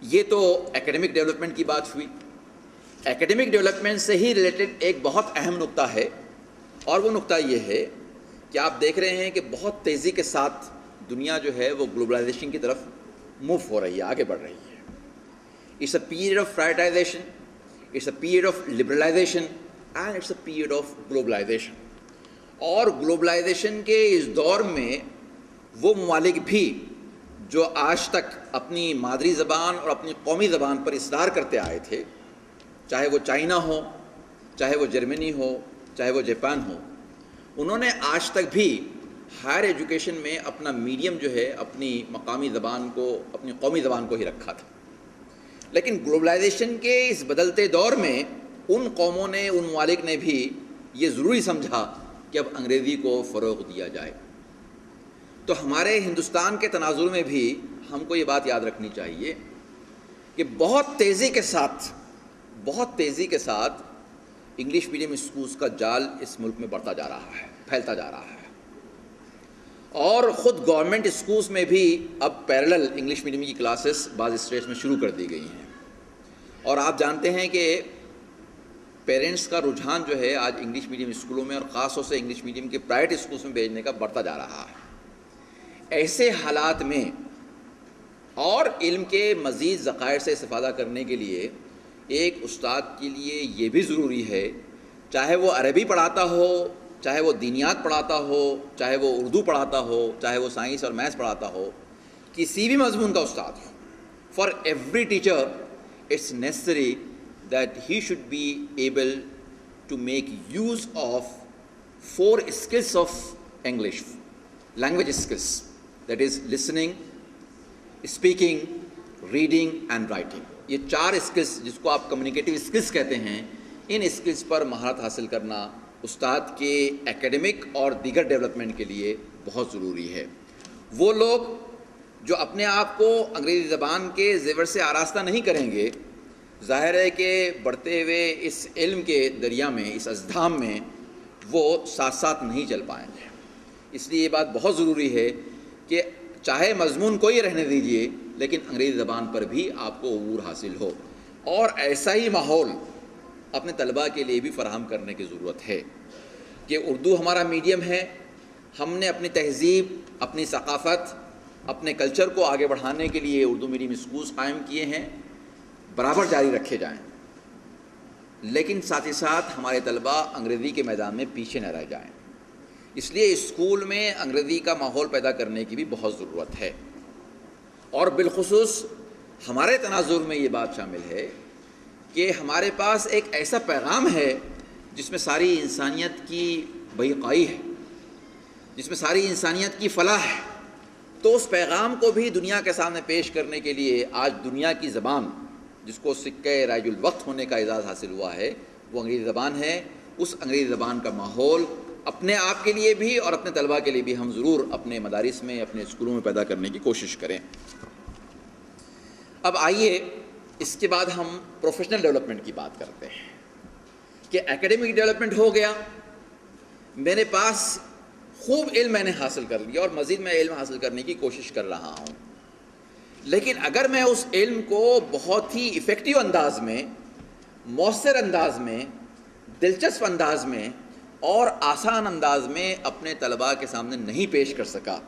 یہ تو ایکیڈمک ڈیولپمنٹ کی بات ہوئی۔ ایکیڈمک ڈیولپمنٹ سے ہی ریلیٹڈ ایک بہت اہم نقطہ ہے، اور وہ نقطہ یہ ہے کہ آپ دیکھ رہے ہیں کہ بہت تیزی کے ساتھ دنیا جو ہے وہ گلوبلائزیشن کی طرف موو ہو رہی ہے، آگے بڑھ رہی ہے۔ It's a period of prioritisation, It's a period of liberalization and it's a period of globalization. اور گلوبلائزیشن کے اس دور میں وہ ممالک بھی جو آج تک اپنی مادری زبان اور اپنی قومی زبان پر اصرار کرتے آئے تھے، چاہے وہ چائنا ہو، چاہے وہ جرمنی ہو، چاہے وہ جاپان ہو، انہوں نے آج تک بھی ہائر ایجوکیشن میں اپنا میڈیم جو ہے اپنی مقامی زبان کو، اپنی قومی زبان کو ہی رکھا تھا. لیکن گلوبلائزیشن کے اس بدلتے دور میں ان قوموں نے، ان ممالک نے بھی یہ ضروری سمجھا کہ اب انگریزی کو فروغ دیا جائے. تو ہمارے ہندوستان کے تناظر میں بھی ہم کو یہ بات یاد رکھنی چاہیے کہ بہت تیزی کے ساتھ انگلش میڈیم اسکولز کا جال اس ملک میں بڑھتا جا رہا ہے، پھیلتا جا رہا ہے. اور خود گورنمنٹ اسکولز میں بھی اب پیرلل انگلش میڈیم کی کلاسز بعض اسٹیٹس میں شروع کر دی گئی ہیں. اور آپ جانتے ہیں کہ پیرنٹس کا رجحان جو ہے آج انگلش میڈیم اسکولوں میں اور خاص طور سے انگلش میڈیم کے پرائیویٹ اسکولز میں بھیجنے کا بڑھتا جا رہا ہے. ایسے حالات میں اور علم کے مزید ذخائر سے استفادہ کرنے کے لیے ایک استاد کے لیے یہ بھی ضروری ہے، چاہے وہ عربی پڑھاتا ہو، چاہے وہ دینیات پڑھاتا ہو، چاہے وہ اردو پڑھاتا ہو، چاہے وہ سائنس اور میتھس پڑھاتا ہو، کسی بھی مضمون کا استاد ہو. For every teacher it's necessary that he should be able to make use of 4 skills of English, language skills, that is listening, speaking, reading and writing. یہ 4 skills جس کو آپ communicative skills کہتے ہیں، ان skills پر مہارت حاصل کرنا استاد کے ایکیڈمک اور دیگر ڈیولپمنٹ کے لیے بہت ضروری ہے. وہ لوگ جو اپنے آپ کو انگریزی زبان کے زیور سے آراستہ نہیں کریں گے، ظاہر ہے کہ بڑھتے ہوئے اس علم کے دریا میں، اس ازدحام میں وہ ساتھ ساتھ نہیں چل پائیں گے. اس لیے یہ بات بہت ضروری ہے کہ چاہے مضمون کوئی رہنے دیجیے لیکن انگریزی زبان پر بھی آپ کو عبور حاصل ہو. اور ایسا ہی ماحول اپنے طلباء کے لیے بھی فراہم کرنے کی ضرورت ہے کہ اردو ہمارا میڈیم ہے، ہم نے اپنی تہذیب، اپنی ثقافت، اپنے کلچر کو آگے بڑھانے کے لیے اردو میڈیم اسکولز قائم کیے ہیں، برابر جاری رکھے جائیں. لیکن ساتھ ہی ساتھ ہمارے طلباء انگریزی کے میدان میں پیچھے نہ رہ جائیں. اس لیے اسکول میں انگریزی کا ماحول پیدا کرنے کی بھی بہت ضرورت ہے. اور بالخصوص ہمارے تناظر میں یہ بات شامل ہے کہ ہمارے پاس ایک ایسا پیغام ہے جس میں ساری انسانیت کی بھلائی ہے، جس میں ساری انسانیت کی فلاح ہے. تو اس پیغام کو بھی دنیا کے سامنے پیش کرنے کے لیے آج دنیا کی زبان جس کو سکہ رائج الوقت ہونے کا اعزاز حاصل ہوا ہے وہ انگریزی زبان ہے. اس انگریزی زبان کا ماحول اپنے آپ کے لیے بھی اور اپنے طلباء کے لیے بھی ہم ضرور اپنے مدارس میں، اپنے اسکولوں میں پیدا کرنے کی کوشش کریں. اب آئیے اس کے بعد ہم پروفیشنل ڈیولپمنٹ کی بات کرتے ہیں کہ ایکیڈمک ڈیولپمنٹ ہو گیا، میرے پاس خوب علم میں نے حاصل کر لیا اور مزید میں علم حاصل کرنے کی کوشش کر رہا ہوں. لیکن اگر میں اس علم کو بہت ہی ایفیکٹو انداز میں، مؤثر انداز میں، دلچسپ انداز میں اور آسان انداز میں اپنے طلباء کے سامنے نہیں پیش کر سکا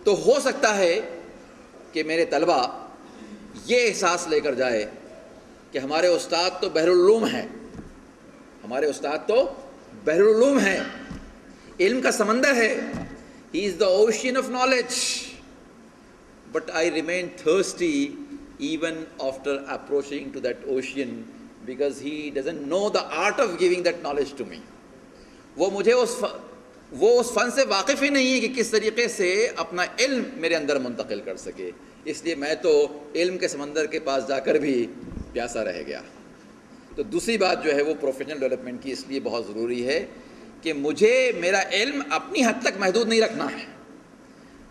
تو ہو سکتا ہے کہ میرے طلباء یہ احساس لے کر جائے کہ ہمارے استاد تو بحر العلوم ہیں، ہمارے استاد تو بحر العلوم ہیں، علم کا سمندر ہے. He is the ocean of knowledge. But I remain thirsty even after approaching to that ocean because he doesn't know the art of giving that knowledge to me. وہ اس فن سے واقف ہی نہیں ہے کہ کس طریقے سے اپنا علم میرے اندر منتقل کر سکے. اس لیے میں تو علم کے سمندر کے پاس جا کر بھی پیاسا رہ گیا. تو دوسری بات جو ہے وہ پروفیشنل ڈیولپمنٹ کی اس لیے بہت ضروری ہے کہ مجھے میرا علم اپنی حد تک محدود نہیں رکھنا ہے،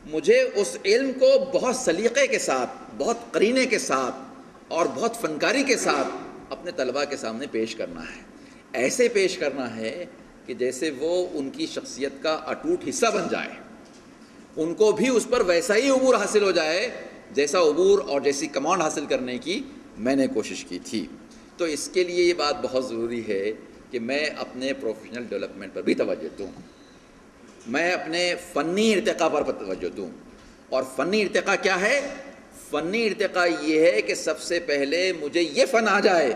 مجھے اس علم کو بہت سلیقے کے ساتھ، بہت قرینے کے ساتھ اور بہت فنکاری کے ساتھ اپنے طلباء کے سامنے پیش کرنا ہے. ایسے پیش کرنا ہے کہ جیسے وہ ان کی شخصیت کا اٹوٹ حصہ بن جائے، ان کو بھی اس پر ویسا ہی عبور حاصل ہو جائے جیسا عبور اور جیسی کمانڈ حاصل کرنے کی میں نے کوشش کی تھی. تو اس کے لیے یہ بات بہت ضروری ہے کہ میں اپنے پروفیشنل ڈیولپمنٹ پر بھی توجہ دوں، میں اپنے فنی ارتقاء پر توجہ دوں. اور فنی ارتقاء کیا ہے؟ فنی ارتقاء یہ ہے کہ سب سے پہلے مجھے یہ فن آ جائے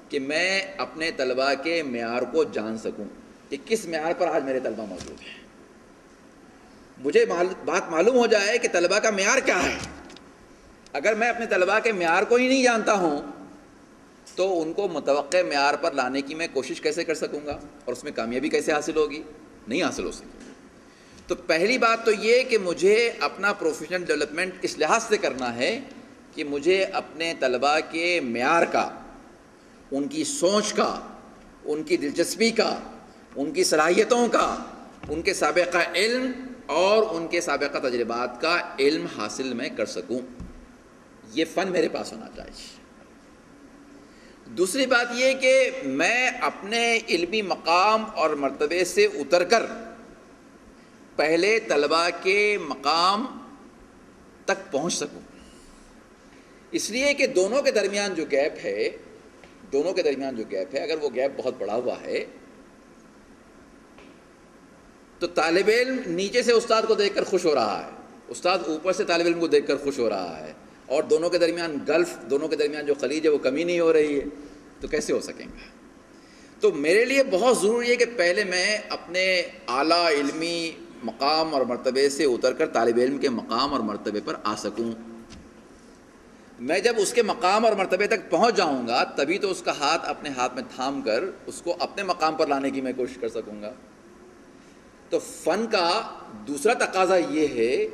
کہ میں اپنے طلباء کے معیار کو جان سکوں کہ کس معیار پر آج میرے طلباء موجود ہیں. مجھے بات معلوم ہو جائے کہ طلباء کا معیار کیا ہے. اگر میں اپنے طلباء کے معیار کو ہی نہیں جانتا ہوں تو ان کو متوقع معیار پر لانے کی میں کوشش کیسے کر سکوں گا اور اس میں کامیابی کیسے حاصل ہوگی؟ نہیں حاصل ہو سکتی. تو پہلی بات تو یہ کہ مجھے اپنا پروفیشنل ڈیولپمنٹ اس لحاظ سے کرنا ہے کہ مجھے اپنے طلباء کے معیار کا، ان کی سوچ کا، ان کی دلچسپی کا، ان کی صلاحیتوں کا، ان کے سابقہ علم اور ان کے سابقہ تجربات کا علم حاصل میں کر سکوں. یہ فن میرے پاس ہونا چاہیے. دوسری بات یہ کہ میں اپنے علمی مقام اور مرتبے سے اتر کر پہلے طلباء کے مقام تک پہنچ سکوں. اس لیے کہ دونوں کے درمیان جو گیپ ہے اگر وہ گیپ بہت بڑا ہوا ہے تو طالب علم نیچے سے استاد کو دیکھ کر خوش ہو رہا ہے، استاد اوپر سے طالب علم کو دیکھ کر خوش ہو رہا ہے، اور دونوں کے درمیان گلف، دونوں کے درمیان جو خلیج ہے وہ کمی نہیں ہو رہی ہے، تو کیسے ہو سکیں گے؟ تو میرے لیے بہت ضروری ہے کہ پہلے میں اپنے اعلیٰ علمی مقام اور مرتبے سے اتر کر طالب علم کے مقام اور مرتبے پر آ سکوں. میں جب اس کے مقام اور مرتبے تک پہنچ جاؤں گا تبھی تو اس کا ہاتھ اپنے ہاتھ میں تھام کر اس کو اپنے مقام پر لانے کی میں کوشش کر سکوں گا. تو فن کا دوسرا تقاضا یہ ہے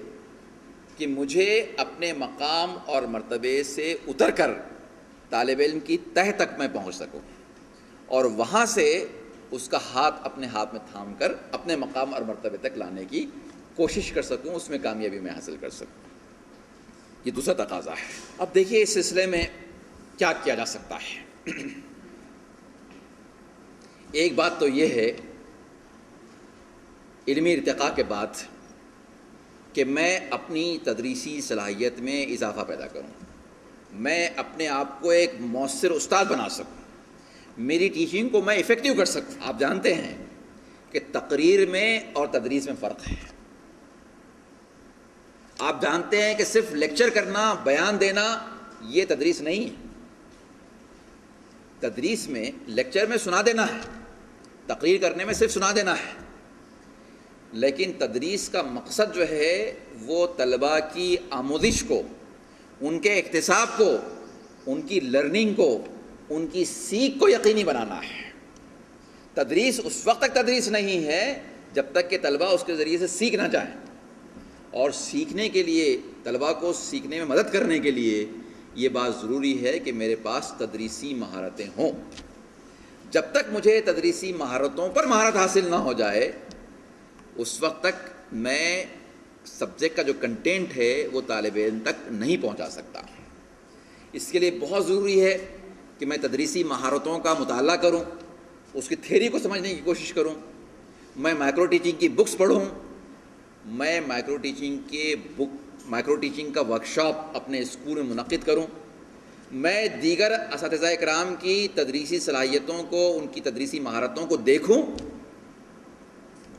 کہ مجھے اپنے مقام اور مرتبے سے اتر کر طالب علم کی تہ تک میں پہنچ سکوں اور وہاں سے اس کا ہاتھ اپنے ہاتھ میں تھام کر اپنے مقام اور مرتبے تک لانے کی کوشش کر سکوں، اس میں کامیابی میں حاصل کر سکوں. یہ دوسرا تقاضا ہے. اب دیکھیے اس سلسلے میں کیا کیا جا سکتا ہے. ایک بات تو یہ ہے علمی ارتقاء کے بعد کہ میں اپنی تدریسی صلاحیت میں اضافہ پیدا کروں، میں اپنے آپ کو ایک مؤثر استاد بنا سکوں، میری ٹیچنگ کو میں افیکٹو کر سکوں. آپ جانتے ہیں کہ تقریر میں اور تدریس میں فرق ہے. آپ جانتے ہیں کہ صرف لیکچر کرنا، بیان دینا یہ تدریس نہیں ہے. تدریس میں لیکچر میں سنا دینا ہے، تقریر کرنے میں صرف سنا دینا ہے، لیکن تدریس کا مقصد جو ہے وہ طلباء کی آموزش کو، ان کے اکتساب کو، ان کی لرننگ کو، ان کی سیکھ کو یقینی بنانا ہے. تدریس اس وقت تک تدریس نہیں ہے جب تک کہ طلباء اس کے ذریعے سے سیکھ نہ جائیں، اور سیکھنے کے لیے، طلباء کو سیکھنے میں مدد کرنے کے لیے یہ بات ضروری ہے کہ میرے پاس تدریسی مہارتیں ہوں. جب تک مجھے تدریسی مہارتوں پر مہارت حاصل نہ ہو جائے اس وقت تک میں سبجیکٹ کا جو کنٹینٹ ہے وہ طالب علم تک نہیں پہنچا سکتا. اس کے لیے بہت ضروری ہے کہ میں تدریسی مہارتوں کا مطالعہ کروں، اس کی تھیوری کو سمجھنے کی کوشش کروں، میں مائکرو ٹیچنگ کی بکس پڑھوں، میں مائکرو ٹیچنگ کا ورکشاپ اپنے اسکول میں منعقد کروں، میں دیگر اساتذہ کرام کی تدریسی صلاحیتوں کو، ان کی تدریسی مہارتوں کو دیکھوں،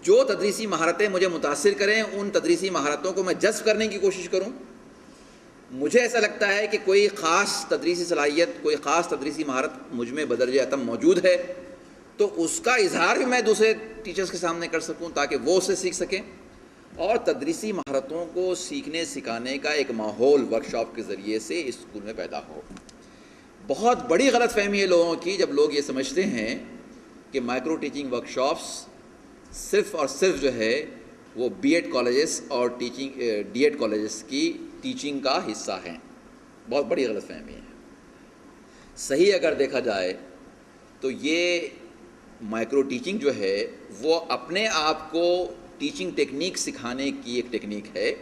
جو تدریسی مہارتیں مجھے متاثر کریں ان تدریسی مہارتوں کو میں جذب کرنے کی کوشش کروں. مجھے ایسا لگتا ہے کہ کوئی خاص تدریسی صلاحیت، کوئی خاص تدریسی مہارت مجھ میں بدرجہ اتم موجود ہے تو اس کا اظہار بھی میں دوسرے ٹیچرز کے سامنے کر سکوں تاکہ وہ اسے سیکھ سکیں، اور تدریسی مہارتوں کو سیکھنے سکھانے کا ایک ماحول ورکشاپ کے ذریعے سے اسکول میں پیدا ہو. بہت بڑی غلط فہمی ہے لوگوں کی جب لوگ یہ سمجھتے ہیں کہ مائکرو ٹیچنگ ورکشاپس صرف اور صرف جو ہے وہ بی ایڈ کالجز اور ڈی ایڈ کالجز کی ٹیچنگ کا حصہ ہیں. بہت بڑی غلط فہمی ہے. صحیح اگر دیکھا جائے تو یہ مائکرو ٹیچنگ جو ہے وہ اپنے آپ کو ٹیچنگ ٹیکنیک سکھانے کی ایک ٹیکنیک ہے،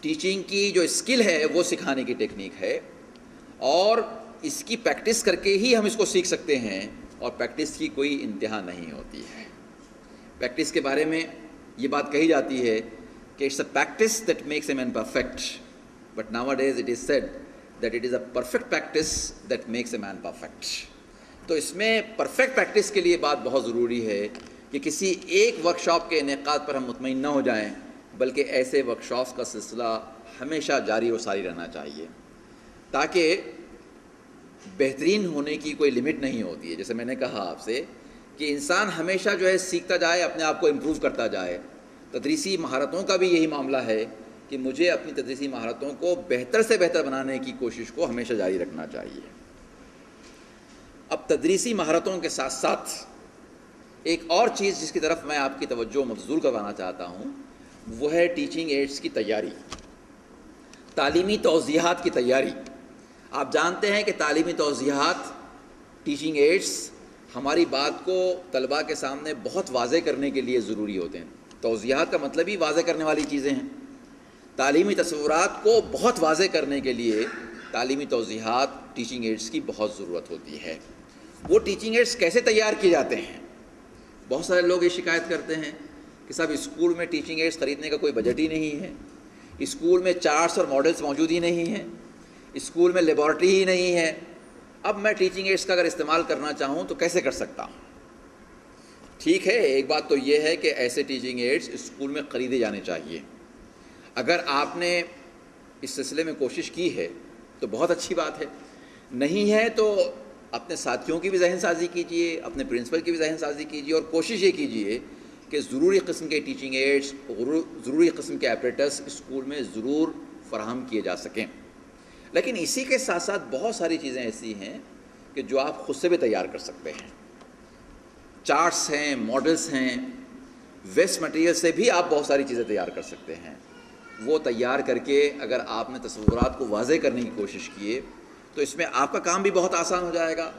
ٹیچنگ کی جو اسکل ہے وہ سکھانے کی ٹیکنیک ہے، اور اس کی پریکٹس کر کے ہی ہم اس کو سیکھ سکتے ہیں، اور پریکٹس کی کوئی انتہا نہیں ہوتی ہے. پریکٹس کے بارے میں یہ بات کہی جاتی ہے کہ it's a practice that makes a man perfect, but nowadays it is said that it is a perfect practice that makes a man perfect. تو اس میں پرفیکٹ پریکٹس کے لیے بات بہت ضروری ہے کہ کسی ایک ورکشاپ کے انعقاد پر ہم مطمئن نہ ہو جائیں، بلکہ ایسے ورکشاپس کا سلسلہ ہمیشہ جاری و ساری رہنا چاہیے، تاکہ بہترین ہونے کی کوئی لمٹ نہیں ہوتی ہے۔ جیسے میں نے کہا آپ سے کہ انسان ہمیشہ جو ہے سیکھتا جائے، اپنے آپ کو امپروو کرتا جائے۔ تدریسی مہارتوں کا بھی یہی معاملہ ہے کہ مجھے اپنی تدریسی مہارتوں کو بہتر سے بہتر بنانے کی کوشش کو ہمیشہ جاری رکھنا چاہیے۔ اب تدریسی مہارتوں کے ساتھ ساتھ ایک اور چیز جس کی طرف میں آپ کی توجہ مبذول کروانا چاہتا ہوں، وہ ہے ٹیچنگ ایڈس کی تیاری، تعلیمی توضیحات کی تیاری۔ آپ جانتے ہیں کہ تعلیمی توضیحات، ٹیچنگ ایڈس ہماری بات کو طلباء کے سامنے بہت واضح کرنے کے لیے ضروری ہوتے ہیں۔ توضیحات کا مطلب ہی واضح کرنے والی چیزیں ہیں۔ تعلیمی تصورات کو بہت واضح کرنے کے لیے تعلیمی توضیحات، ٹیچنگ ایڈس کی بہت ضرورت ہوتی ہے۔ وہ ٹیچنگ ایڈس کیسے تیار کیے جاتے ہیں؟ بہت سارے لوگ یہ شکایت کرتے ہیں کہ صاحب اسکول میں ٹیچنگ ایڈس خریدنے کا کوئی بجٹ ہی نہیں ہے، اسکول میں چارٹس اور ماڈلز موجود ہی نہیں ہیں، اسکول میں لیبارٹری ہی نہیں ہے، اب میں ٹیچنگ ایڈس کا اگر استعمال کرنا چاہوں تو کیسے کر سکتا ہوں؟ ٹھیک ہے، ایک بات تو یہ ہے کہ ایسے ٹیچنگ ایڈس اسکول میں خریدے جانے چاہیے۔ اگر آپ نے اس سلسلے میں کوشش کی ہے تو بہت اچھی بات ہے، نہیں ہے تو اپنے ساتھیوں کی بھی ذہن سازی کیجیے، اپنے پرنسپل کی بھی ذہن سازی کیجیے، اور کوشش یہ کیجیے کہ ضروری قسم کے ٹیچنگ ایڈس، ضروری قسم کے ایپریٹس اسکول میں ضرور فراہم کیے جا سکیں۔ لیکن اسی کے ساتھ ساتھ بہت ساری چیزیں ایسی ہیں کہ جو آپ خود سے بھی تیار کر سکتے ہیں۔ چارٹس ہیں، ماڈلز ہیں، ویسٹ مٹیریل سے بھی آپ بہت ساری چیزیں تیار کر سکتے ہیں۔ وہ تیار کر کے اگر آپ نے تصورات کو واضح کرنے کی کوشش کیے تو اس میں آپ کا کام بھی بہت آسان ہو جائے گا،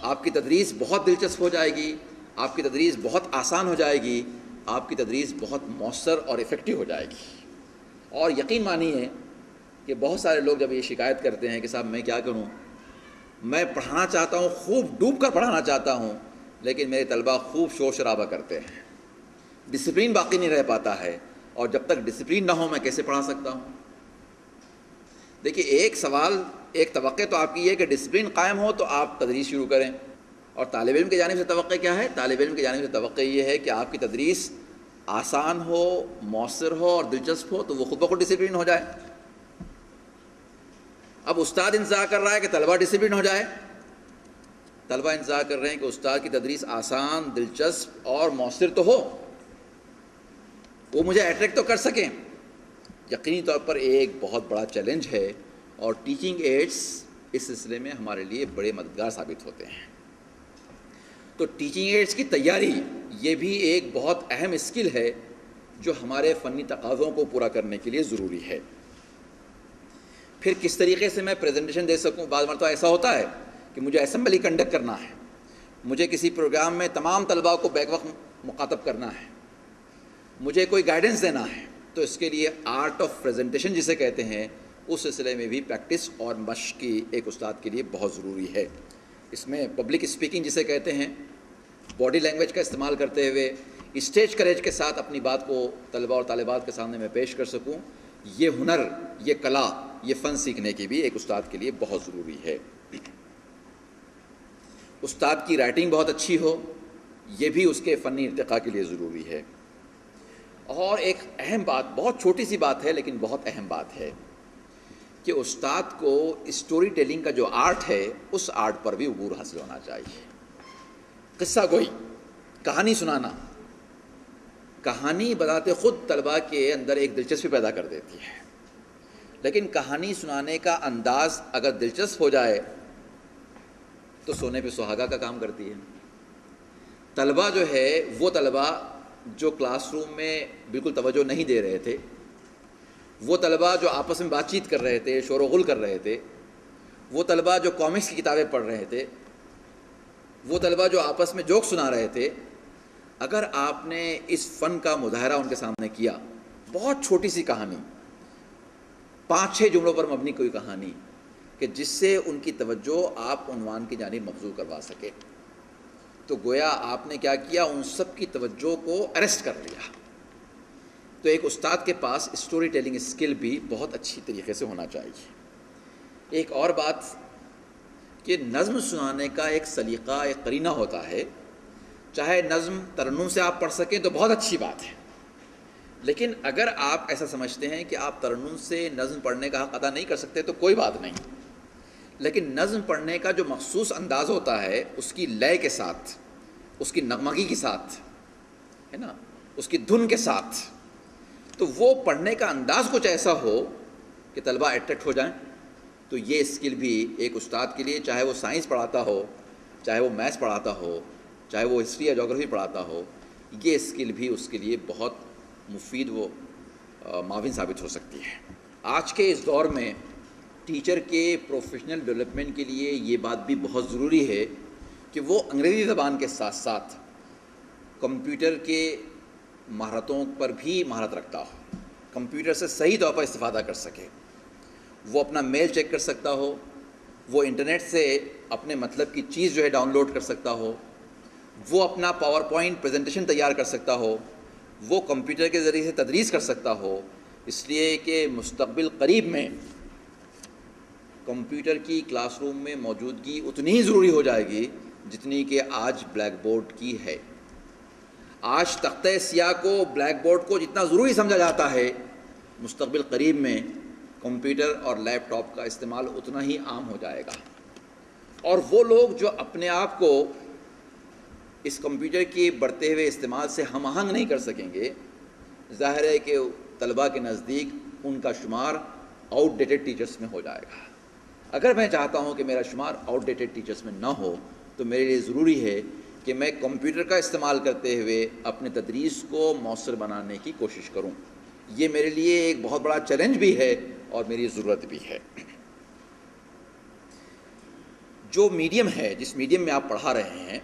آپ کی تدریس بہت دلچسپ ہو جائے گی، آپ کی تدریس بہت آسان ہو جائے گی، آپ کی تدریس بہت مؤثر اور افیکٹو ہو جائے گی۔ اور یقین مانیے کہ بہت سارے لوگ جب یہ شکایت کرتے ہیں کہ صاحب میں کیا کروں، میں پڑھانا چاہتا ہوں، خوب ڈوب کر پڑھانا چاہتا ہوں، لیکن میرے طلباء خوب شور شرابہ کرتے ہیں، ڈسپلن باقی نہیں رہ پاتا ہے، اور جب تک ڈسپلن نہ ہو میں کیسے پڑھا سکتا ہوں؟ دیکھیے، ایک سوال، ایک توقع تو آپ کی ہے کہ ڈسپلن قائم ہو تو آپ تدریس شروع کریں، اور طالب علم کی جانب سے توقع کیا ہے؟ طالب علم کی جانب سے توقع یہ ہے کہ آپ کی تدریس آسان ہو، مؤثر ہو اور دلچسپ ہو، تو وہ خود بخود ڈسپلن ہو جائے۔ اب استاد انتظار کر رہا ہے کہ طلبہ ڈسپلن ہو جائے، طلبہ انتظار کر رہے ہیں کہ استاد کی تدریس آسان، دلچسپ اور مؤثر تو ہو، وہ مجھے اٹریکٹ تو کر سکیں۔ یقینی طور پر ایک بہت بڑا چیلنج ہے، اور ٹیچنگ ایڈس اس سلسلے میں ہمارے لیے بڑے مددگار ثابت ہوتے ہیں۔ تو ٹیچنگ ایڈس کی تیاری یہ بھی ایک بہت اہم اسکل ہے جو ہمارے فنی تقاضوں کو پورا کرنے کے لیے ضروری ہے۔ پھر کس طریقے سے میں پریزنٹیشن دے سکوں؟ بعض مرتبہ ایسا ہوتا ہے کہ مجھے اسمبلی کنڈکٹ کرنا ہے، مجھے کسی پروگرام میں تمام طلباء کو بیک وقت مخاطب کرنا ہے، مجھے کوئی گائیڈنس دینا ہے، تو اس کے لیے آرٹ آف پریزنٹیشن جسے کہتے ہیں، اس سلسلے میں بھی پریکٹس اور مشق کی ایک استاد کے لیے بہت ضروری ہے۔ اس میں پبلک اسپیکنگ جسے کہتے ہیں، باڈی لینگویج کا استعمال کرتے ہوئے اسٹیج کریج کے ساتھ اپنی بات کو طلباء اور طالبات کے سامنے میں پیش کر سکوں، یہ ہنر، یہ کلا، یہ فن سیکھنے کی بھی ایک استاد کے لیے بہت ضروری ہے۔ استاد کی رائٹنگ بہت اچھی ہو، یہ بھی اس کے فنی ارتقاء کے لیے ضروری ہے۔ اور ایک اہم بات، بہت چھوٹی سی بات ہے لیکن بہت اہم بات ہے، کہ استاد کو اسٹوری ٹیلنگ کا جو آرٹ ہے، اس آرٹ پر بھی عبور حاصل ہونا چاہیے۔ قصہ گوئی، کہانی سنانا، کہانی بذات خود طلباء کے اندر ایک دلچسپی پیدا کر دیتی ہے، لیکن کہانی سنانے کا انداز اگر دلچسپ ہو جائے تو سونے پہ سہاگا کا کام کرتی ہے۔ طلباء جو ہے، وہ طلباء جو کلاس روم میں بالکل توجہ نہیں دے رہے تھے، وہ طلباء جو آپس میں بات چیت کر رہے تھے، شور و غل کر رہے تھے، وہ طلباء جو کامکس کی کتابیں پڑھ رہے تھے، وہ طلباء جو آپس میں جوک سنا رہے تھے، اگر آپ نے اس فن کا مظاہرہ ان کے سامنے کیا، بہت چھوٹی سی کہانی، 5-6 جملوں پر مبنی کوئی کہانی، کہ جس سے ان کی توجہ آپ عنوان کی جانب مبذول کروا سکے، تو گویا آپ نے کیا کیا؟ ان سب کی توجہ کو اریسٹ کر لیا۔ تو ایک استاد کے پاس اسٹوری ٹیلنگ اسکل بھی بہت اچھی طریقے سے ہونا چاہیے۔ ایک اور بات کہ نظم سنانے کا ایک سلیقہ، ایک قرینہ ہوتا ہے، چاہے نظم ترنم سے آپ پڑھ سکیں تو بہت اچھی بات ہے، لیکن اگر آپ ایسا سمجھتے ہیں کہ آپ ترنم سے نظم پڑھنے کا حق ادا نہیں کر سکتے تو کوئی بات نہیں، لیکن نظم پڑھنے کا جو مخصوص انداز ہوتا ہے اس کی لے کے ساتھ، اس کی نغمگی کے ساتھ، ہے نا، اس کی دھن کے ساتھ، تو وہ پڑھنے کا انداز کچھ ایسا ہو کہ طلبہ اٹریکٹ ہو جائیں، تو یہ اسکل بھی ایک استاد کے لیے، چاہے وہ سائنس پڑھاتا ہو، چاہے وہ میتھس پڑھاتا ہو، چاہے وہ ہسٹری یا جغرافی پڑھاتا ہو، یہ اسکل بھی اس کے لیے بہت مفید معاون ثابت ہو سکتی ہے۔ آج کے اس دور میں ٹیچر کے پروفیشنل ڈیولپمنٹ کے لیے یہ بات بھی بہت ضروری ہے کہ وہ انگریزی زبان کے ساتھ ساتھ کمپیوٹر کے مہارتوں پر بھی مہارت رکھتا ہو، کمپیوٹر سے صحیح طور پر استفادہ کر سکے، وہ اپنا میل چیک کر سکتا ہو، وہ انٹرنیٹ سے اپنے مطلب کی چیز جو ہے ڈاؤن لوڈ کر سکتا ہو، وہ اپنا پاور پوائنٹ پریزنٹیشن تیار کر سکتا ہو، وہ کمپیوٹر کے ذریعے سے تدریس کر سکتا ہو، اس لیے کہ مستقبل قریب میں کمپیوٹر کی کلاس روم میں موجودگی اتنی ہی ضروری ہو جائے گی جتنی کہ آج بلیک بورڈ کی ہے۔ آج تختہ سیاہ کو، بلیک بورڈ کو جتنا ضروری سمجھا جاتا ہے، مستقبل قریب میں کمپیوٹر اور لیپ ٹاپ کا استعمال اتنا ہی عام ہو جائے گا، اور وہ لوگ جو اپنے آپ کو اس کمپیوٹر کے بڑھتے ہوئے استعمال سے ہم آہنگ نہیں کر سکیں گے، ظاہر ہے کہ طلباء کے نزدیک ان کا شمار آؤٹ ڈیٹڈ ٹیچرز میں ہو جائے گا۔ اگر میں چاہتا ہوں کہ میرا شمار آؤٹ ڈیٹڈ ٹیچرز میں نہ ہو تو میرے لیے ضروری ہے کہ میں کمپیوٹر کا استعمال کرتے ہوئے اپنے تدریس کو مؤثر بنانے کی کوشش کروں۔ یہ میرے لیے ایک بہت بڑا چیلنج بھی ہے اور میری ضرورت بھی ہے۔ جو میڈیم ہے، جس میڈیم میں آپ پڑھا رہے ہیں،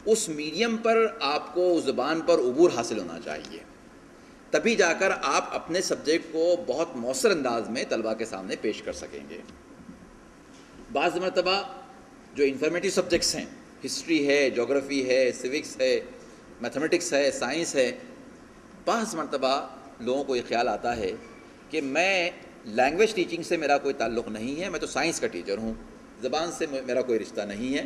اس میڈیم پر آپ کو اس زبان پر عبور حاصل ہونا چاہیے، تبھی جا کر آپ اپنے سبجیکٹ کو بہت مؤثر انداز میں طلباء کے سامنے پیش کر سکیں گے۔ بعض مرتبہ جو انفارمیٹیو سبجیکٹس ہیں، ہسٹری ہے، جغرافی ہے، سیوکس ہے، میتھمیٹکس ہے، سائنس ہے، بعض مرتبہ لوگوں کو یہ خیال آتا ہے کہ میں لینگویج ٹیچنگ سے میرا کوئی تعلق نہیں ہے، میں تو سائنس کا ٹیچر ہوں، زبان سے میرا کوئی رشتہ نہیں ہے،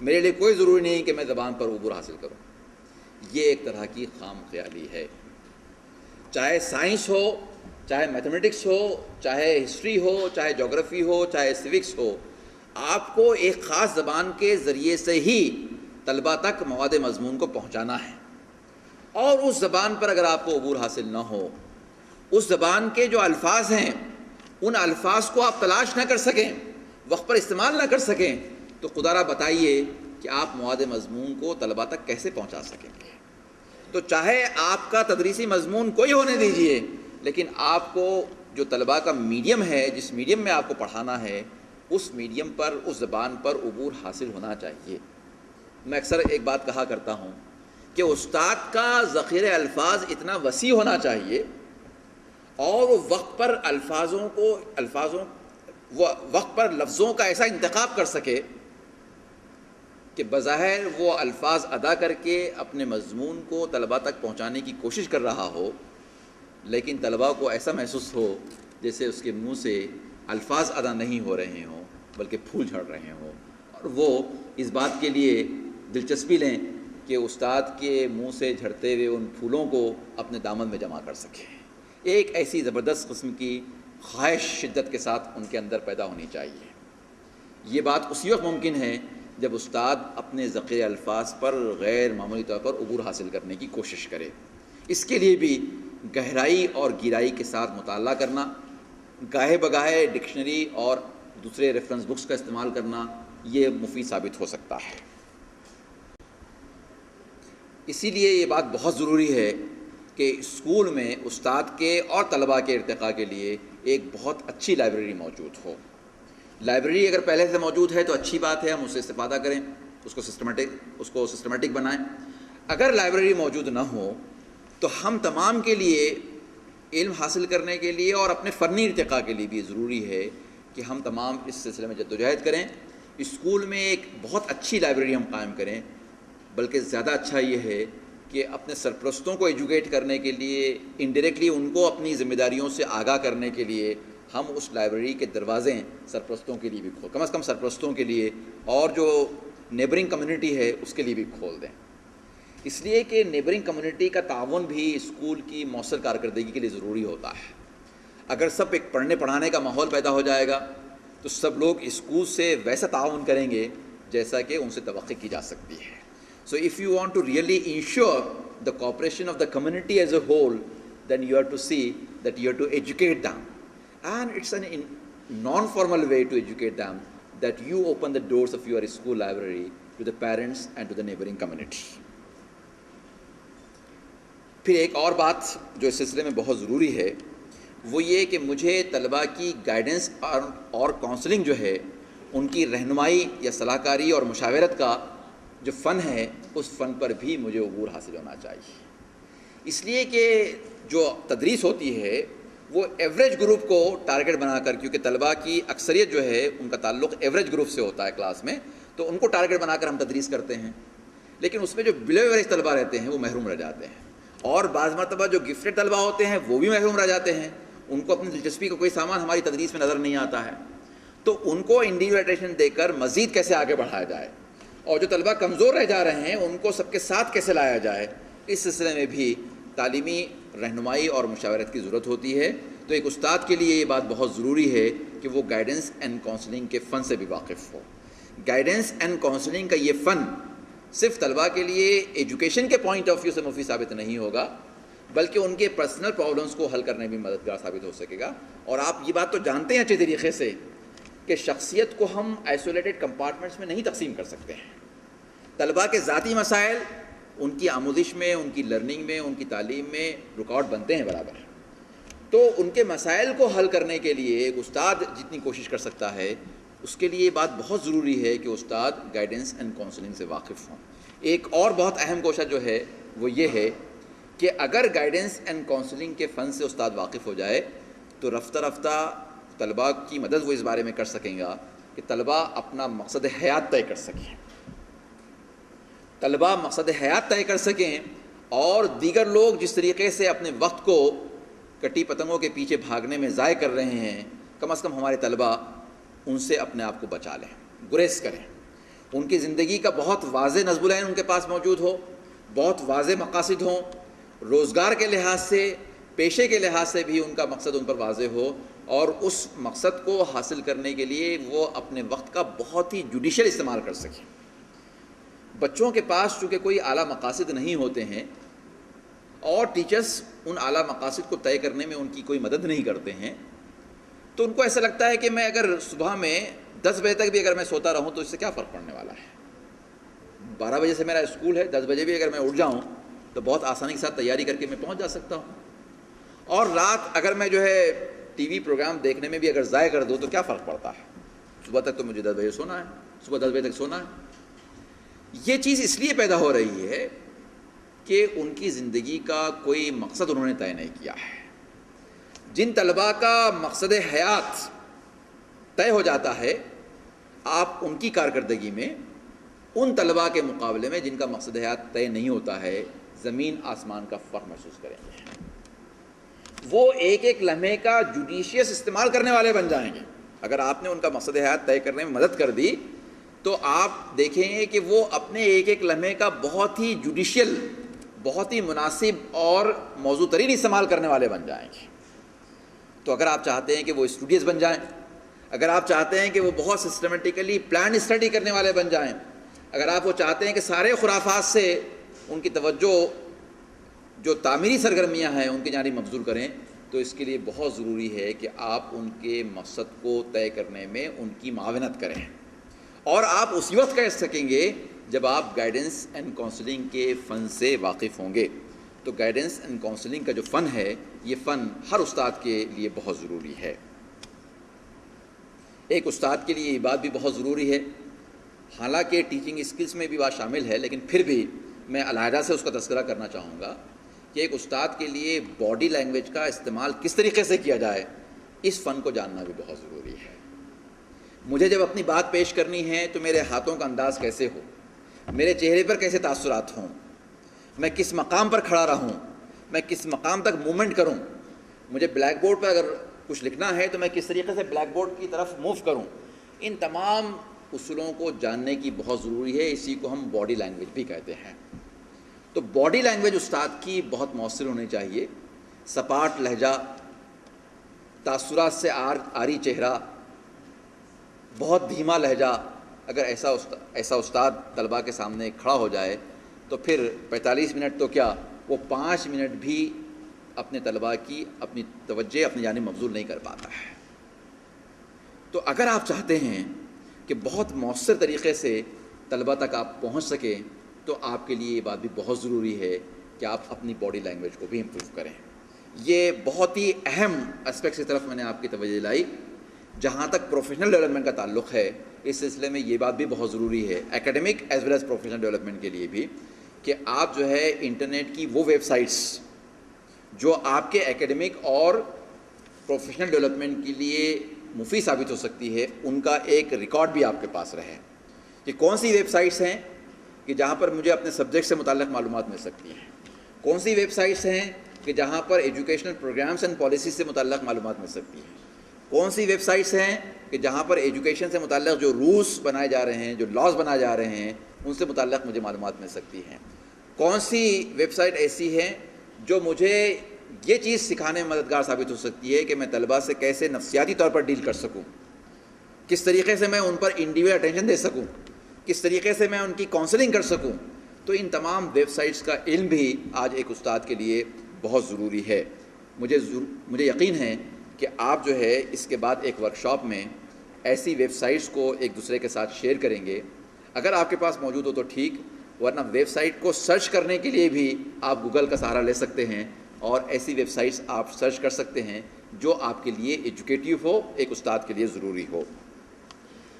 میرے لیے کوئی ضروری نہیں کہ میں زبان پر عبور حاصل کروں۔ یہ ایک طرح کی خام خیالی ہے۔ چاہے سائنس ہو، چاہے میتھمیٹکس ہو، چاہے ہسٹری ہو، چاہے جغرافی ہو، چاہے سیوکس ہو، آپ کو ایک خاص زبان کے ذریعے سے ہی طلباء تک مواد مضمون کو پہنچانا ہے، اور اس زبان پر اگر آپ کو عبور حاصل نہ ہو، اس زبان کے جو الفاظ ہیں ان الفاظ کو آپ تلاش نہ کر سکیں، وقت پر استعمال نہ کر سکیں، تو خدا را بتائیے کہ آپ مواد مضمون کو طلباء تک کیسے پہنچا سکیں گے۔ تو چاہے آپ کا تدریسی مضمون کوئی ہونے دیجئے، لیکن آپ کو جو طلباء کا میڈیم ہے، جس میڈیم میں آپ کو پڑھانا ہے، اس میڈیم پر، اس زبان پر عبور حاصل ہونا چاہیے۔ میں اکثر ایک بات کہا کرتا ہوں کہ استاد کا ذخیرہ الفاظ اتنا وسیع ہونا چاہیے، اور وہ وقت پر لفظوں کا ایسا انتخاب کر سکے کہ بظاہر وہ الفاظ ادا کر کے اپنے مضمون کو طلباء تک پہنچانے کی کوشش کر رہا ہو، لیکن طلباء کو ایسا محسوس ہو جیسے اس کے منہ سے الفاظ ادا نہیں ہو رہے ہوں بلکہ پھول جھڑ رہے ہوں، اور وہ اس بات کے لیے دلچسپی لیں کہ استاد کے منہ سے جھڑتے ہوئے ان پھولوں کو اپنے دامن میں جمع کر سکیں۔ ایک ایسی زبردست قسم کی خواہش شدت کے ساتھ ان کے اندر پیدا ہونی چاہیے۔ یہ بات اسی وقت ممکن ہے جب استاد اپنے ذخیرہ الفاظ پر غیر معمولی طور پر عبور حاصل کرنے کی کوشش کرے۔ اس کے لیے بھی گہرائی اور گہرائی کے ساتھ مطالعہ کرنا، گاہے بگاہے ڈکشنری اور دوسرے ریفرنس بکس کا استعمال کرنا، یہ مفید ثابت ہو سکتا ہے۔ اسی لیے یہ بات بہت ضروری ہے کہ اسکول میں استاد کے اور طلباء کے ارتقاء کے لیے ایک بہت اچھی لائبریری موجود ہو۔ لائبریری اگر پہلے سے موجود ہے تو اچھی بات ہے، ہم اس سے استفادہ کریں، اس کو سسٹمیٹک بنائیں۔ اگر لائبریری موجود نہ ہو تو ہم تمام کے لیے علم حاصل کرنے کے لیے اور اپنے فنی ارتقاء کے لیے بھی ضروری ہے کہ ہم تمام اس سلسلے میں جدوجہد کریں، اسکول میں ایک بہت اچھی لائبریری ہم قائم کریں۔ بلکہ زیادہ اچھا یہ ہے کہ اپنے سرپرستوں کو ایجوکیٹ کرنے کے لیے، انڈائریکٹلی ان کو اپنی ذمہ داریوں سے آگاہ کرنے کے لیے ہم اس لائبریری کے دروازے سرپرستوں کے لیے بھی کم از کم سرپرستوں کے لیے اور جو نیبرنگ کمیونٹی ہے اس کے لیے بھی کھول دیں۔ اس لیے کہ نیبرنگ کمیونٹی کا تعاون بھی اسکول کی مؤثر کارکردگی کے لیے ضروری ہوتا ہے. اگر سب ایک پڑھنے پڑھانے کا ماحول پیدا ہو جائے گا تو سب لوگ اسکول سے ویسا تعاون کریں گے جیسا کہ ان سے توقع کی جا سکتی ہے. So if you want to really ensure the cooperation of the community as a whole, then you have to see that you have to educate them. And it's a non-formal way to educate them, that you open the doors of your school library to the parents and to the neighboring community. پھر ایک اور بات جو اس سلسلے میں بہت ضروری ہے وہ یہ کہ مجھے طلباء کی گائیڈنس اور کونسلنگ جو ہے ان کی رہنمائی یا صلاح کاری اور مشاورت کا جو فن ہے اس فن پر بھی مجھے عبور حاصل ہونا چاہیے. اس لیے کہ جو تدریس ہوتی ہے وہ ایوریج گروپ کو ٹارگٹ بنا کر، کیونکہ طلباء کی اکثریت جو ہے ان کا تعلق ایوریج گروپ سے ہوتا ہے کلاس میں، تو ان کو ٹارگٹ بنا کر ہم تدریس کرتے ہیں. لیکن اس میں جو بلو ایوریج طلباء رہتے ہیں وہ محروم رہ جاتے ہیں، اور بعض مرتبہ جو گفٹڈ طلباء ہوتے ہیں وہ بھی محروم رہ جاتے ہیں. ان کو اپنی دلچسپی کا کوئی سامان ہماری تدریس میں نظر نہیں آتا ہے. تو ان کو انڈیویجول اٹینشن دے کر مزید کیسے آگے بڑھایا جائے، اور جو طلباء کمزور رہ جا رہے ہیں ان کو سب کے ساتھ کیسے لایا جائے، اس سلسلے میں بھی تعلیمی رہنمائی اور مشاورت کی ضرورت ہوتی ہے. تو ایک استاد کے لیے یہ بات بہت ضروری ہے کہ وہ گائیڈنس اینڈ کونسلنگ کے فن سے بھی واقف ہو. گائیڈنس اینڈ کونسلنگ کا یہ فن صرف طلباء کے لیے ایجوکیشن کے پوائنٹ آف ویو سے مفید ثابت نہیں ہوگا، بلکہ ان کے پرسنل پرابلمس کو حل کرنے میں مددگار ثابت ہو سکے گا. اور آپ یہ بات تو جانتے ہیں اچھے طریقے سے کہ شخصیت کو ہم آئسولیٹڈ کمپارٹمنٹس میں نہیں تقسیم کر سکتے ہیں. طلباء کے ذاتی مسائل ان کی آموزش میں، ان کی لرننگ میں، ان کی تعلیم میں رکاوٹ بنتے ہیں برابر. تو ان کے مسائل کو حل کرنے کے لیے ایک استاد جتنی کوشش کر سکتا ہے، اس کے لیے یہ بات بہت ضروری ہے کہ استاد گائیڈنس اینڈ کونسلنگ سے واقف ہوں. ایک اور بہت اہم کوشش جو ہے وہ یہ ہے کہ اگر گائیڈنس اینڈ کونسلنگ کے فن سے استاد واقف ہو جائے تو رفتہ رفتہ طلباء کی مدد وہ اس بارے میں کر سکیں گا کہ طلباء اپنا مقصد حیات طے کر سکیں، طلباء مقصد حیات طے کر سکیں، اور دیگر لوگ جس طریقے سے اپنے وقت کو کٹی پتنگوں کے پیچھے بھاگنے میں ضائع کر رہے ہیں، کم از کم ہمارے طلباء ان سے اپنے آپ کو بچا لیں، گریز کریں. ان کی زندگی کا بہت واضح نظم العین ان کے پاس موجود ہو، بہت واضح مقاصد ہوں، روزگار کے لحاظ سے، پیشے کے لحاظ سے بھی ان کا مقصد ان پر واضح ہو، اور اس مقصد کو حاصل کرنے کے لیے وہ اپنے وقت کا بہت ہی جوڈیشل استعمال کر سکیں. بچوں کے پاس چونکہ کوئی اعلیٰ مقاصد نہیں ہوتے ہیں اور ٹیچرز ان اعلیٰ مقاصد کو طے کرنے میں ان کی کوئی مدد نہیں کرتے ہیں، تو ان کو ایسا لگتا ہے کہ میں اگر صبح میں 10 بجے تک بھی اگر میں سوتا رہوں تو اس سے کیا فرق پڑنے والا ہے. 12 بجے سے میرا اسکول ہے، 10 بجے بھی اگر میں اٹھ جاؤں تو بہت آسانی کے ساتھ تیاری کر کے میں پہنچ جا سکتا ہوں. اور رات اگر میں جو ہے ٹی وی پروگرام دیکھنے میں بھی اگر ضائع کر دوں تو کیا فرق پڑتا ہے، صبح تک تو مجھے 10 بجے سونا ہے، صبح 10 بجے تک سونا ہے. یہ چیز اس لیے پیدا ہو رہی ہے کہ ان کی زندگی کا کوئی مقصد انہوں نے طے نہیں کیا ہے. جن طلباء کا مقصد حیات طے ہو جاتا ہے، آپ ان کی کارکردگی میں ان طلباء کے مقابلے میں جن کا مقصد حیات طے نہیں ہوتا ہے زمین آسمان کا فرق محسوس کریں گے. وہ ایک ایک لمحے کا جوڈیشیس استعمال کرنے والے بن جائیں گے. اگر آپ نے ان کا مقصد حیات طے کرنے میں مدد کر دی تو آپ دیکھیں گے کہ وہ اپنے ایک ایک لمحے کا بہت ہی جوڈیشل، بہت ہی مناسب اور موضوع ترین استعمال کرنے والے بن جائیں گے. تو اگر آپ چاہتے ہیں کہ وہ اسٹوڈیوز بن جائیں، اگر آپ چاہتے ہیں کہ وہ بہت سسٹمیٹیکلی پلان اسٹڈی کرنے والے بن جائیں، اگر آپ وہ چاہتے ہیں کہ سارے خرافات سے ان کی توجہ جو تعمیری سرگرمیاں ہیں ان کی جانب مبذول کریں، تو اس کے لیے بہت ضروری ہے کہ آپ ان کے مقصد کو طے کرنے میں ان کی معاونت کریں. اور آپ اسی وقت کر سکیں گے جب آپ گائیڈنس اینڈ کونسلنگ کے فن سے واقف ہوں گے. تو گائیڈنس اینڈ کونسلنگ کا جو فن ہے، یہ فن ہر استاد کے لیے بہت ضروری ہے. ایک استاد کے لیے یہ بات بھی بہت ضروری ہے، حالانکہ ٹیچنگ اسکلس میں بھی بات شامل ہے، لیکن پھر بھی میں علیحدہ سے اس کا تذکرہ کرنا چاہوں گا کہ ایک استاد کے لیے باڈی لینگویج کا استعمال کس طریقے سے کیا جائے، اس فن کو جاننا بھی بہت ضروری ہے. مجھے جب اپنی بات پیش کرنی ہے تو میرے ہاتھوں کا انداز کیسے ہو، میرے چہرے پر کیسے تاثرات ہوں، میں کس مقام پر کھڑا رہوں، میں کس مقام تک موومنٹ کروں، مجھے بلیک بورڈ پر اگر کچھ لکھنا ہے تو میں کس طریقے سے بلیک بورڈ کی طرف موو کروں، ان تمام اصولوں کو جاننے کی بہت ضروری ہے. اسی کو ہم باڈی لینگویج بھی کہتے ہیں. تو باڈی لینگویج استاد کی بہت مؤثر ہونی چاہیے. سپاٹ لہجہ، تاثرات سے عاری چہرہ، بہت دھیما لہجہ. اگر ایسا استاد طلباء کے سامنے کھڑا ہو جائے تو پھر 45 منٹ تو کیا، وہ 5 منٹ بھی اپنے طلباء کی اپنی توجہ اپنی جانب مبذول نہیں کر پاتا ہے. تو اگر آپ چاہتے ہیں کہ بہت مؤثر طریقے سے طلباء تک آپ پہنچ سکیں تو آپ کے لیے یہ بات بھی بہت ضروری ہے کہ آپ اپنی باڈی لینگویج کو بھی امپروو کریں. یہ بہت ہی اہم اسپیکٹس کی طرف میں نے آپ کی توجہ دلائی. جہاں تک پروفیشنل ڈیولپمنٹ کا تعلق ہے، اس سلسلے میں یہ بات بھی بہت ضروری ہے academic as well as professional development کے لیے بھی، کہ آپ جو ہے انٹرنیٹ کی وہ ویب سائٹس جو آپ کے ایکیڈمک اور پروفیشنل ڈیولپمنٹ کے لیے مفید ثابت ہو سکتی ہے، ان کا ایک ریکارڈ بھی آپ کے پاس رہے کہ کون سی ویب سائٹس ہیں کہ جہاں پر مجھے اپنے سبجیکٹ سے متعلق معلومات مل سکتی ہیں، کون سی ویب سائٹس ہیں کہ جہاں پر ایجوکیشنل پروگرامس اینڈ پالیسیز سے متعلق معلومات مل سکتی ہیں، کون سی ویب سائٹس ہیں کہ جہاں پر ایجوکیشن سے متعلق جو رولس بنائے جا رہے ہیں، جو لاز بنائے جا رہے ہیں، ان سے متعلق مجھے معلومات مل سکتی ہیں، کون سی ویب سائٹ ایسی ہے جو مجھے یہ چیز سکھانے میں مددگار ثابت ہو سکتی ہے کہ میں طلباء سے کیسے نفسیاتی طور پر ڈیل کر سکوں، کس طریقے سے میں ان پر انڈیویجول اٹینشن دے سکوں، کس طریقے سے میں ان کی کاؤنسلنگ کر سکوں. تو ان تمام ویب سائٹس کا علم بھی آج ایک استاد کے لیے بہت ضروری ہے. مجھے یقین ہے کہ آپ جو ہے اس کے بعد ایک ورکشاپ میں ایسی ویب سائٹس کو ایک دوسرے کے ساتھ شیئر کریں گے. اگر آپ کے پاس موجود ہو تو ٹھیک، ورنہ ویب سائٹ کو سرچ کرنے کے لیے بھی آپ گوگل کا سہارا لے سکتے ہیں اور ایسی ویب سائٹس آپ سرچ کر سکتے ہیں جو آپ کے لیے ایجوکیٹیو ہو، ایک استاد کے لیے ضروری ہو.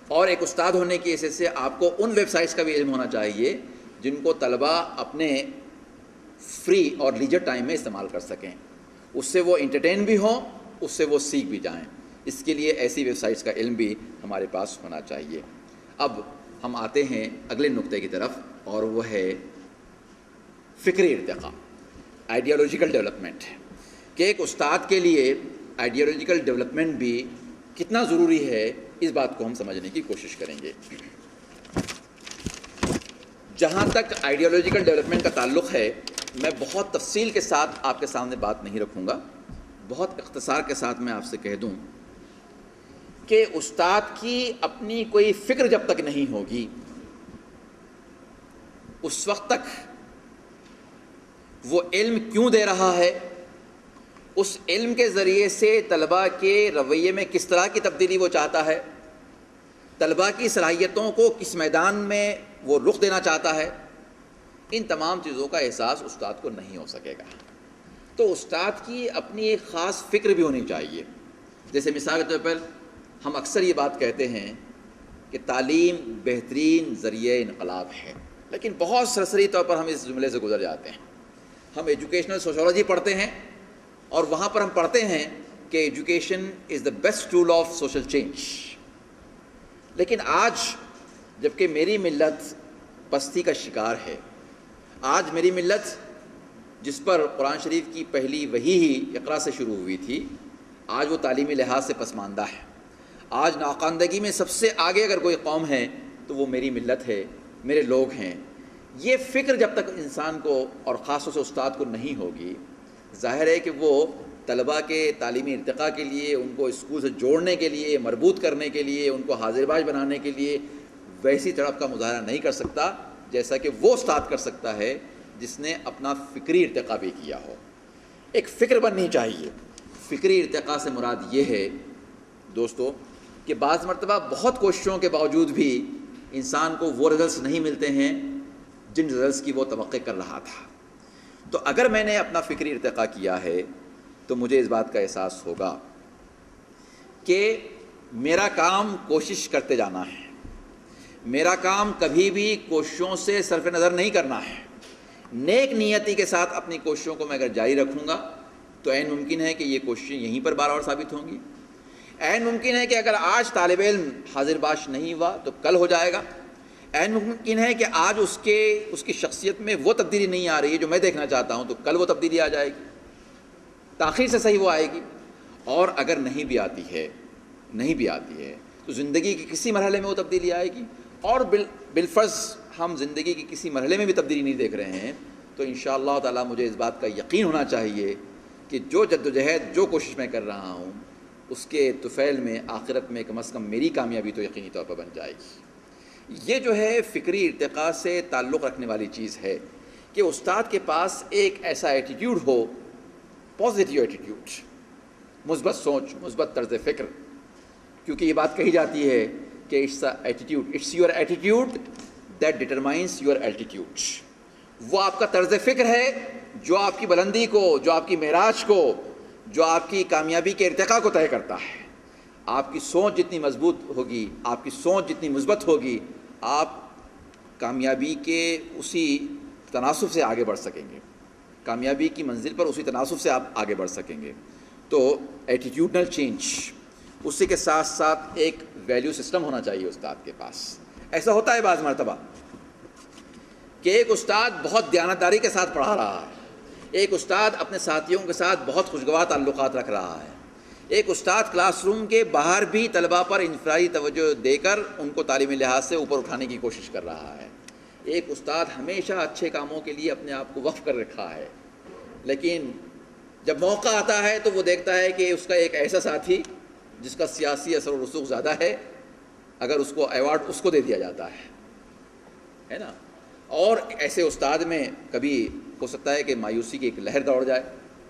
اور ایک استاد ہونے کی حیثیت سے آپ کو ان ویب سائٹس کا بھی علم ہونا چاہیے جن کو طلباء اپنے فری اور لیجر ٹائم میں استعمال کر سکیں، اس سے وہ انٹرٹین بھی ہوں، اس سے وہ سیکھ بھی جائیں. اس کے لیے ایسی ویب سائٹس کا علم بھی ہمارے پاس ہونا چاہیے. اب ہم آتے ہیں اگلے نقطے کی طرف، اور وہ ہے فکری ارتقاء، آئیڈیالوجیکل ڈیولپمنٹ. کہ ایک استاد کے لیے آئیڈیالوجیکل ڈیولپمنٹ بھی کتنا ضروری ہے، اس بات کو ہم سمجھنے کی کوشش کریں گے. جہاں تک آئیڈیالوجیکل ڈیولپمنٹ کا تعلق ہے، میں بہت تفصیل کے ساتھ آپ کے سامنے بات نہیں رکھوں گا. بہت اختصار کے ساتھ میں آپ سے کہہ دوں کہ استاد کی اپنی کوئی فکر جب تک نہیں ہوگی، اس وقت تک وہ علم کیوں دے رہا ہے، اس علم کے ذریعے سے طلباء کے رویے میں کس طرح کی تبدیلی وہ چاہتا ہے، طلباء کی صلاحیتوں کو کس میدان میں وہ رخ دینا چاہتا ہے، ان تمام چیزوں کا احساس استاد کو نہیں ہو سکے گا. تو استاد کی اپنی ایک خاص فکر بھی ہونی چاہیے. جیسے مثال کے طور پر ہم اکثر یہ بات کہتے ہیں کہ تعلیم بہترین ذریعہ انقلاب ہے، لیکن بہت سرسری طور پر ہم اس جملے سے گزر جاتے ہیں. ہم ایجوکیشنل سوشولوجی پڑھتے ہیں اور وہاں پر ہم پڑھتے ہیں کہ education is the best tool of social change. لیکن آج جب کہ میری ملت پستی کا شکار ہے، آج میری ملت جس پر قرآن شریف کی پہلی وحی ہی اقرا سے شروع ہوئی تھی، آج وہ تعلیمی لحاظ سے پسماندہ ہے. آج ناخواندگی میں سب سے آگے اگر کوئی قوم ہے تو وہ میری ملت ہے، میرے لوگ ہیں. یہ فکر جب تک انسان کو اور خاص طور سے استاد کو نہیں ہوگی، ظاہر ہے کہ وہ طلباء کے تعلیمی ارتقاء کے لیے، ان کو اسکول سے جوڑنے کے لیے، مربوط کرنے کے لیے، ان کو حاضر باش بنانے کے لیے ویسی تڑپ کا مظاہرہ نہیں کر سکتا جیسا کہ وہ استاد کر سکتا ہے جس نے اپنا فکری ارتقاء بھی کیا ہو. ایک فکر بننی چاہیے. فکری ارتقاء سے مراد یہ ہے دوستو کہ بعض مرتبہ بہت کوششوں کے باوجود بھی انسان کو وہ رزلٹس نہیں ملتے ہیں جن رزلٹس کی وہ توقع کر رہا تھا. تو اگر میں نے اپنا فکری ارتقاء کیا ہے تو مجھے اس بات کا احساس ہوگا کہ میرا کام کوشش کرتے جانا ہے. میرا کام کبھی بھی کوششوں سے صرف نظر نہیں کرنا ہے. نیک نیتی کے ساتھ اپنی کوششوں کو میں اگر جاری رکھوں گا تو عین ممکن ہے کہ یہ کوششیں یہیں پر بار بار ثابت ہوں گی. عین ممکن ہے کہ اگر آج طالب علم حاضر باش نہیں ہوا تو کل ہو جائے گا. عین ممکن ہے کہ آج اس کی شخصیت میں وہ تبدیلی نہیں آ رہی ہے جو میں دیکھنا چاہتا ہوں، تو کل وہ تبدیلی آ جائے گی. تاخیر سے صحیح وہ آئے گی. اور اگر نہیں بھی آتی ہے تو زندگی کے کسی مرحلے میں وہ تبدیلی آئے گی. اور بالفرض ہم زندگی کے کسی مرحلے میں بھی تبدیلی نہیں دیکھ رہے ہیں تو انشاءاللہ تعالیٰ مجھے اس بات کا یقین ہونا چاہیے کہ جو جدوجہد جو کوشش میں کر رہا ہوں اس کے طفیل میں آخرت میں کم از کم میری کامیابی تو یقینی طور پر بن جائے گی۔ یہ جو ہے فکری ارتقاء سے تعلق رکھنے والی چیز ہے کہ استاد کے پاس ایک ایسا ایٹیٹیوڈ ہو، پازیٹیو ایٹیٹیوڈ، مثبت سوچ، مثبت طرز فکر، کیونکہ یہ بات کہی جاتی ہے کہ it's your attitude that determines your altitude. وہ آپ کا طرز فکر ہے جو آپ کی بلندی کو، جو آپ کی معراج کو، جو آپ کی کامیابی کے ارتقاء کو طے کرتا ہے۔ آپ کی سوچ جتنی مضبوط ہوگی، آپ کی سوچ جتنی مثبت ہوگی، آپ کامیابی کے اسی تناسب سے آگے بڑھ سکیں گے، کامیابی کی منزل پر اسی تناسب سے آپ آگے بڑھ سکیں گے۔ تو ایٹیٹیوڈنل چینج، اسی کے ساتھ ساتھ ایک ویلیو سسٹم ہونا چاہیے استاد کے پاس۔ ایسا ہوتا ہے بعض مرتبہ کہ ایک استاد بہت دیانتداری کے ساتھ پڑھا رہا ہے، ایک استاد اپنے ساتھیوں کے ساتھ بہت خوشگوار تعلقات رکھ رہا ہے، ایک استاد کلاس روم کے باہر بھی طلباء پر انفرادی توجہ دے کر ان کو تعلیمی لحاظ سے اوپر اٹھانے کی کوشش کر رہا ہے، ایک استاد ہمیشہ اچھے کاموں کے لیے اپنے آپ کو وقف کر رکھا ہے، لیکن جب موقع آتا ہے تو وہ دیکھتا ہے کہ اس کا ایک ایسا ساتھی جس کا سیاسی اثر و رسوخ زیادہ ہے، اگر اس کو ایوارڈ اس کو دے دیا جاتا ہے نا۔ اور ایسے استاد میں کبھی ہو سکتا ہے کہ مایوسی کی ایک لہر دوڑ جائے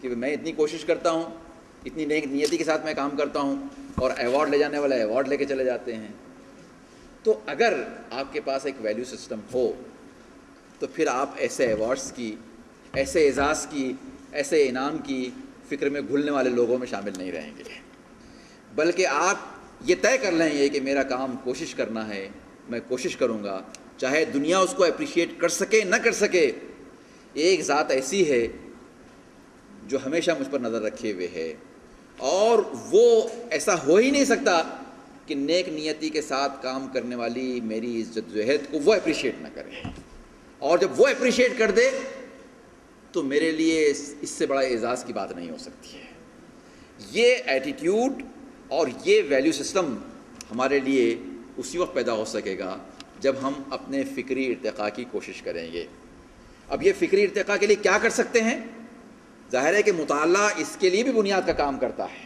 کہ میں اتنی کوشش کرتا ہوں، اتنی نیک نیتی کے ساتھ میں کام کرتا ہوں، اور ایوارڈ لے جانے والا ایوارڈ لے کے چلے جاتے ہیں۔ تو اگر آپ کے پاس ایک ویلیو سسٹم ہو تو پھر آپ ایسے ایوارڈز کی، ایسے اعزاز کی، ایسے انعام کی فکر میں گھلنے والے لوگوں میں شامل نہیں رہیں گے، بلکہ آپ یہ طے کر لیں گے کہ میرا کام کوشش کرنا ہے، میں کوشش کروں گا، چاہے دنیا اس کو اپریشیٹ کر سکے نہ کر سکے۔ ایک ذات ایسی ہے جو ہمیشہ مجھ پر نظر رکھے ہوئے ہے، اور وہ ایسا ہو ہی نہیں سکتا کہ نیک نیتی کے ساتھ کام کرنے والی میری اس جدوجہد کو وہ اپریشیٹ نہ کرے، اور جب وہ اپریشیٹ کر دے تو میرے لیے اس سے بڑا اعزاز کی بات نہیں ہو سکتی ہے۔ یہ ایٹیٹیوڈ اور یہ ویلیو سسٹم ہمارے لیے اسی وقت پیدا ہو سکے گا جب ہم اپنے فکری ارتقاء کی کوشش کریں گے۔ اب یہ فکری ارتقاء کے لیے کیا کر سکتے ہیں؟ ظاہر ہے کہ مطالعہ اس کے لیے بھی بنیاد کا کام کرتا ہے،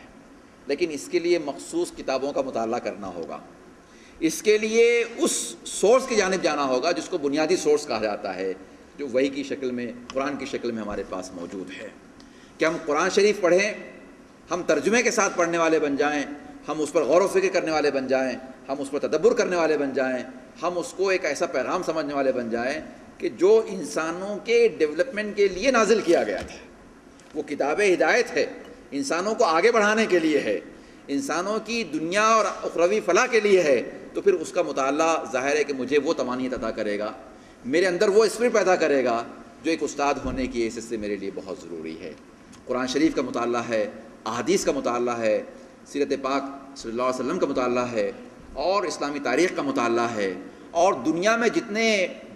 لیکن اس کے لیے مخصوص کتابوں کا مطالعہ کرنا ہوگا، اس کے لیے اس سورس کی جانب جانا ہوگا جس کو بنیادی سورس کہا جاتا ہے، جو وحی کی شکل میں، قرآن کی شکل میں ہمارے پاس موجود ہے۔ کہ ہم قرآن شریف پڑھیں، ہم ترجمے کے ساتھ پڑھنے والے بن جائیں، ہم اس پر غور و فکر کرنے والے بن جائیں، ہم اس پر تدبر کرنے والے بن جائیں، ہم اس کو ایک ایسا پیغام سمجھنے والے بن جائیں کہ جو انسانوں کے ڈیولپمنٹ کے لیے نازل کیا گیا تھا۔ وہ کتاب ہدایت ہے، انسانوں کو آگے بڑھانے کے لیے ہے، انسانوں کی دنیا اور اخروی فلاح کے لیے ہے، تو پھر اس کا مطالعہ ظاہر ہے کہ مجھے وہ طمانینت عطا کرے گا، میرے اندر وہ اسپرٹ پیدا کرے گا جو ایک استاد ہونے کی حیثیت سے میرے لیے بہت ضروری ہے۔ قرآن شریف کا مطالعہ ہے، احادیث کا مطالعہ ہے، سیرت پاک صلی اللہ علیہ وسلم کا مطالعہ ہے، اور اسلامی تاریخ کا مطالعہ ہے، اور دنیا میں جتنے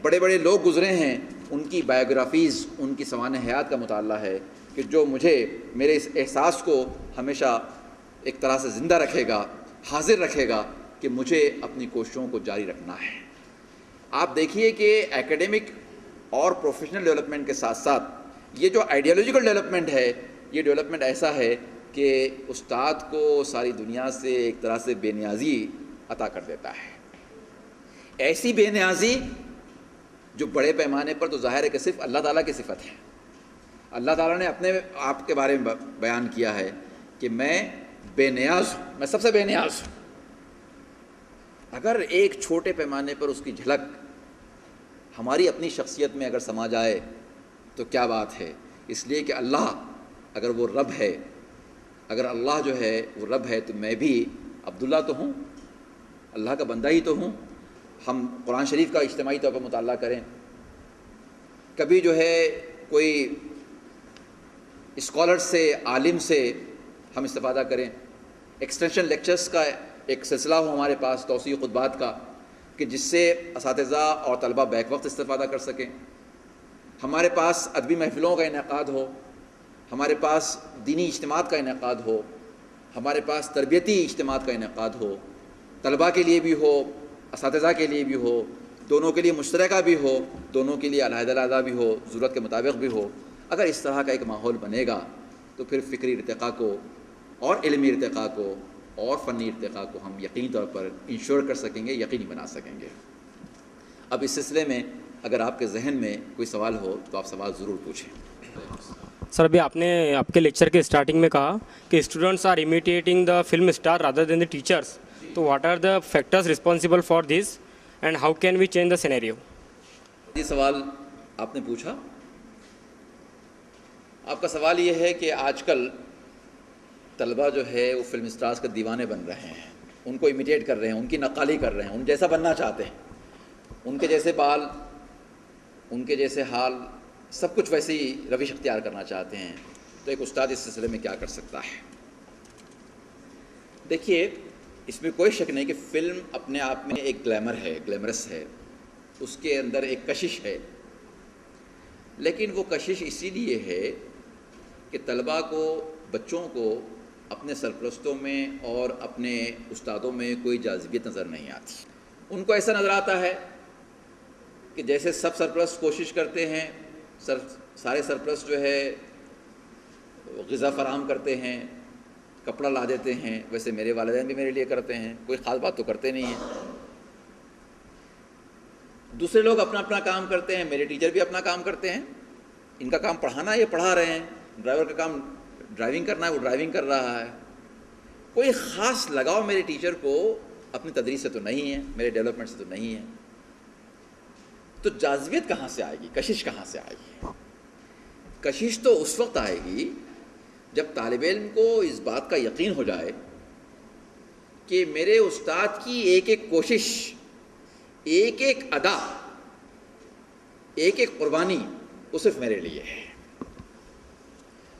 بڑے بڑے لوگ گزرے ہیں ان کی بایوگرافیز، ان کی سوانح حیات کا مطالعہ ہے، کہ جو مجھے میرے اس احساس کو ہمیشہ ایک طرح سے زندہ رکھے گا، حاضر رکھے گا کہ مجھے اپنی کوششوں کو جاری رکھنا ہے۔ آپ دیکھیے کہ ایکیڈمک اور پروفیشنل ڈیولپمنٹ کے ساتھ ساتھ یہ جو آئیڈیالوجیکل ڈیولپمنٹ ہے، یہ ڈیولپمنٹ ایسا ہے کہ استاد کو ساری دنیا سے ایک طرح سے بے نیازی عطا کر دیتا ہے۔ ایسی بے نیازی جو بڑے پیمانے پر تو ظاہر ہے کہ صرف اللہ تعالیٰ کی صفت ہے۔ اللہ تعالیٰ نے اپنے آپ کے بارے میں بیان کیا ہے کہ میں بے نیاز ہوں، میں سب سے بے نیاز ہوں۔ اگر ایک چھوٹے پیمانے پر اس کی جھلک ہماری اپنی شخصیت میں اگر سما جائے تو کیا بات ہے، اس لیے کہ اللہ اگر وہ رب ہے، اگر اللہ جو ہے وہ رب ہے، تو میں بھی عبداللہ تو ہوں، اللہ کا بندہ ہی تو ہوں۔ ہم قرآن شریف کا اجتماعی طور پر مطالعہ کریں، کبھی جو ہے کوئی اسکالر سے، عالم سے ہم استفادہ کریں، ایکسٹینشن لیکچرز کا ایک سلسلہ ہو ہمارے پاس، توسیع خطبات کا، کہ جس سے اساتذہ اور طلبہ بیک وقت استفادہ کر سکیں، ہمارے پاس ادبی محفلوں کا انعقاد ہو، ہمارے پاس دینی اجتماعات کا انعقاد ہو، ہمارے پاس تربیتی اجتماعات کا انعقاد ہو، طلباء کے لیے بھی ہو، اساتذہ کے لیے بھی ہو، دونوں کے لیے مشترکہ بھی ہو، دونوں کے لیے علیحدہ علیحدہ بھی ہو، ضرورت کے مطابق بھی ہو. اگر اس طرح کا ایک ماحول بنے گا تو پھر فکری ارتقاء کو اور علمی ارتقاء کو اور فنی ارتقاء کو ہم یقینی طور پر انشور کر سکیں گے، یقینی بنا سکیں گے. اب اس سلسلے میں اگر آپ کے ذہن میں کوئی سوال ہو تو آپ سوال ضرور پوچھیں. سر ابھی آپ نے آپ کے لیکچر کے اسٹارٹنگ میں کہا کہ students are imitating the film star rather than the teachers. تو what are the factors responsible for this and how can we change the scenario? یہ سوال آپ نے پوچھا. آپ کا سوال یہ ہے کہ آج کل طلبہ جو ہے وہ فلم اسٹارز کے دیوانے بن رہے ہیں، ان کو امیٹیٹ کر رہے ہیں، ان کی نقالی کر رہے ہیں، ان جیسا بننا چاہتے ہیں، ان کے جیسے بال، ان کے جیسے حال، سب کچھ ویسے ہی روش اختیار کرنا چاہتے ہیں. تو ایک استاد اس سلسلے میں کیا کر سکتا ہے؟ دیکھیے، اس میں کوئی شک نہیں کہ فلم اپنے آپ میں ایک گلیمر ہے، گلیمرس ہے، اس کے اندر ایک کشش ہے. لیکن وہ کشش اسی لیے ہے کہ طلباء کو، بچوں کو اپنے سرپرستوں میں اور اپنے استادوں میں کوئی جاذبیت نظر نہیں آتی. ان کو ایسا نظر آتا ہے کہ جیسے سب سرپرست کوشش کرتے ہیں، سارے سرپرست جو ہے غذا فراہم کرتے ہیں، کپڑا لا دیتے ہیں، ویسے میرے والدین بھی میرے لیے کرتے ہیں، کوئی خاص بات تو کرتے نہیں ہیں. دوسرے لوگ اپنا اپنا کام کرتے ہیں، میرے ٹیچر بھی اپنا کام کرتے ہیں، ان کا کام پڑھانا ہے، یہ پڑھا رہے ہیں، ڈرائیور کا کام ڈرائیونگ کرنا ہے، وہ ڈرائیونگ کر رہا ہے. کوئی خاص لگاؤ میرے ٹیچر کو اپنی تدریس سے تو نہیں ہے، میرے ڈیولپمنٹ سے تو نہیں ہے. تو جاذبیت کہاں سے آئے گی؟ کشش کہاں سے آئے گی؟ کشش تو اس وقت آئے گی جب طالب علم کو اس بات کا یقین ہو جائے کہ میرے استاد کی ایک ایک کوشش، ایک ایک ادا، ایک ایک قربانی وہ صرف میرے لیے ہے.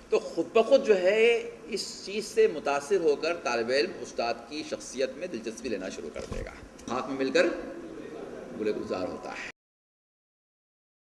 تو خود بخود جو ہے اس چیز سے متاثر ہو کر طالب علم استاد کی شخصیت میں دلچسپی لینا شروع کر دے گا. ہاتھ میں مل کر گلے گلزار ہوتا ہے.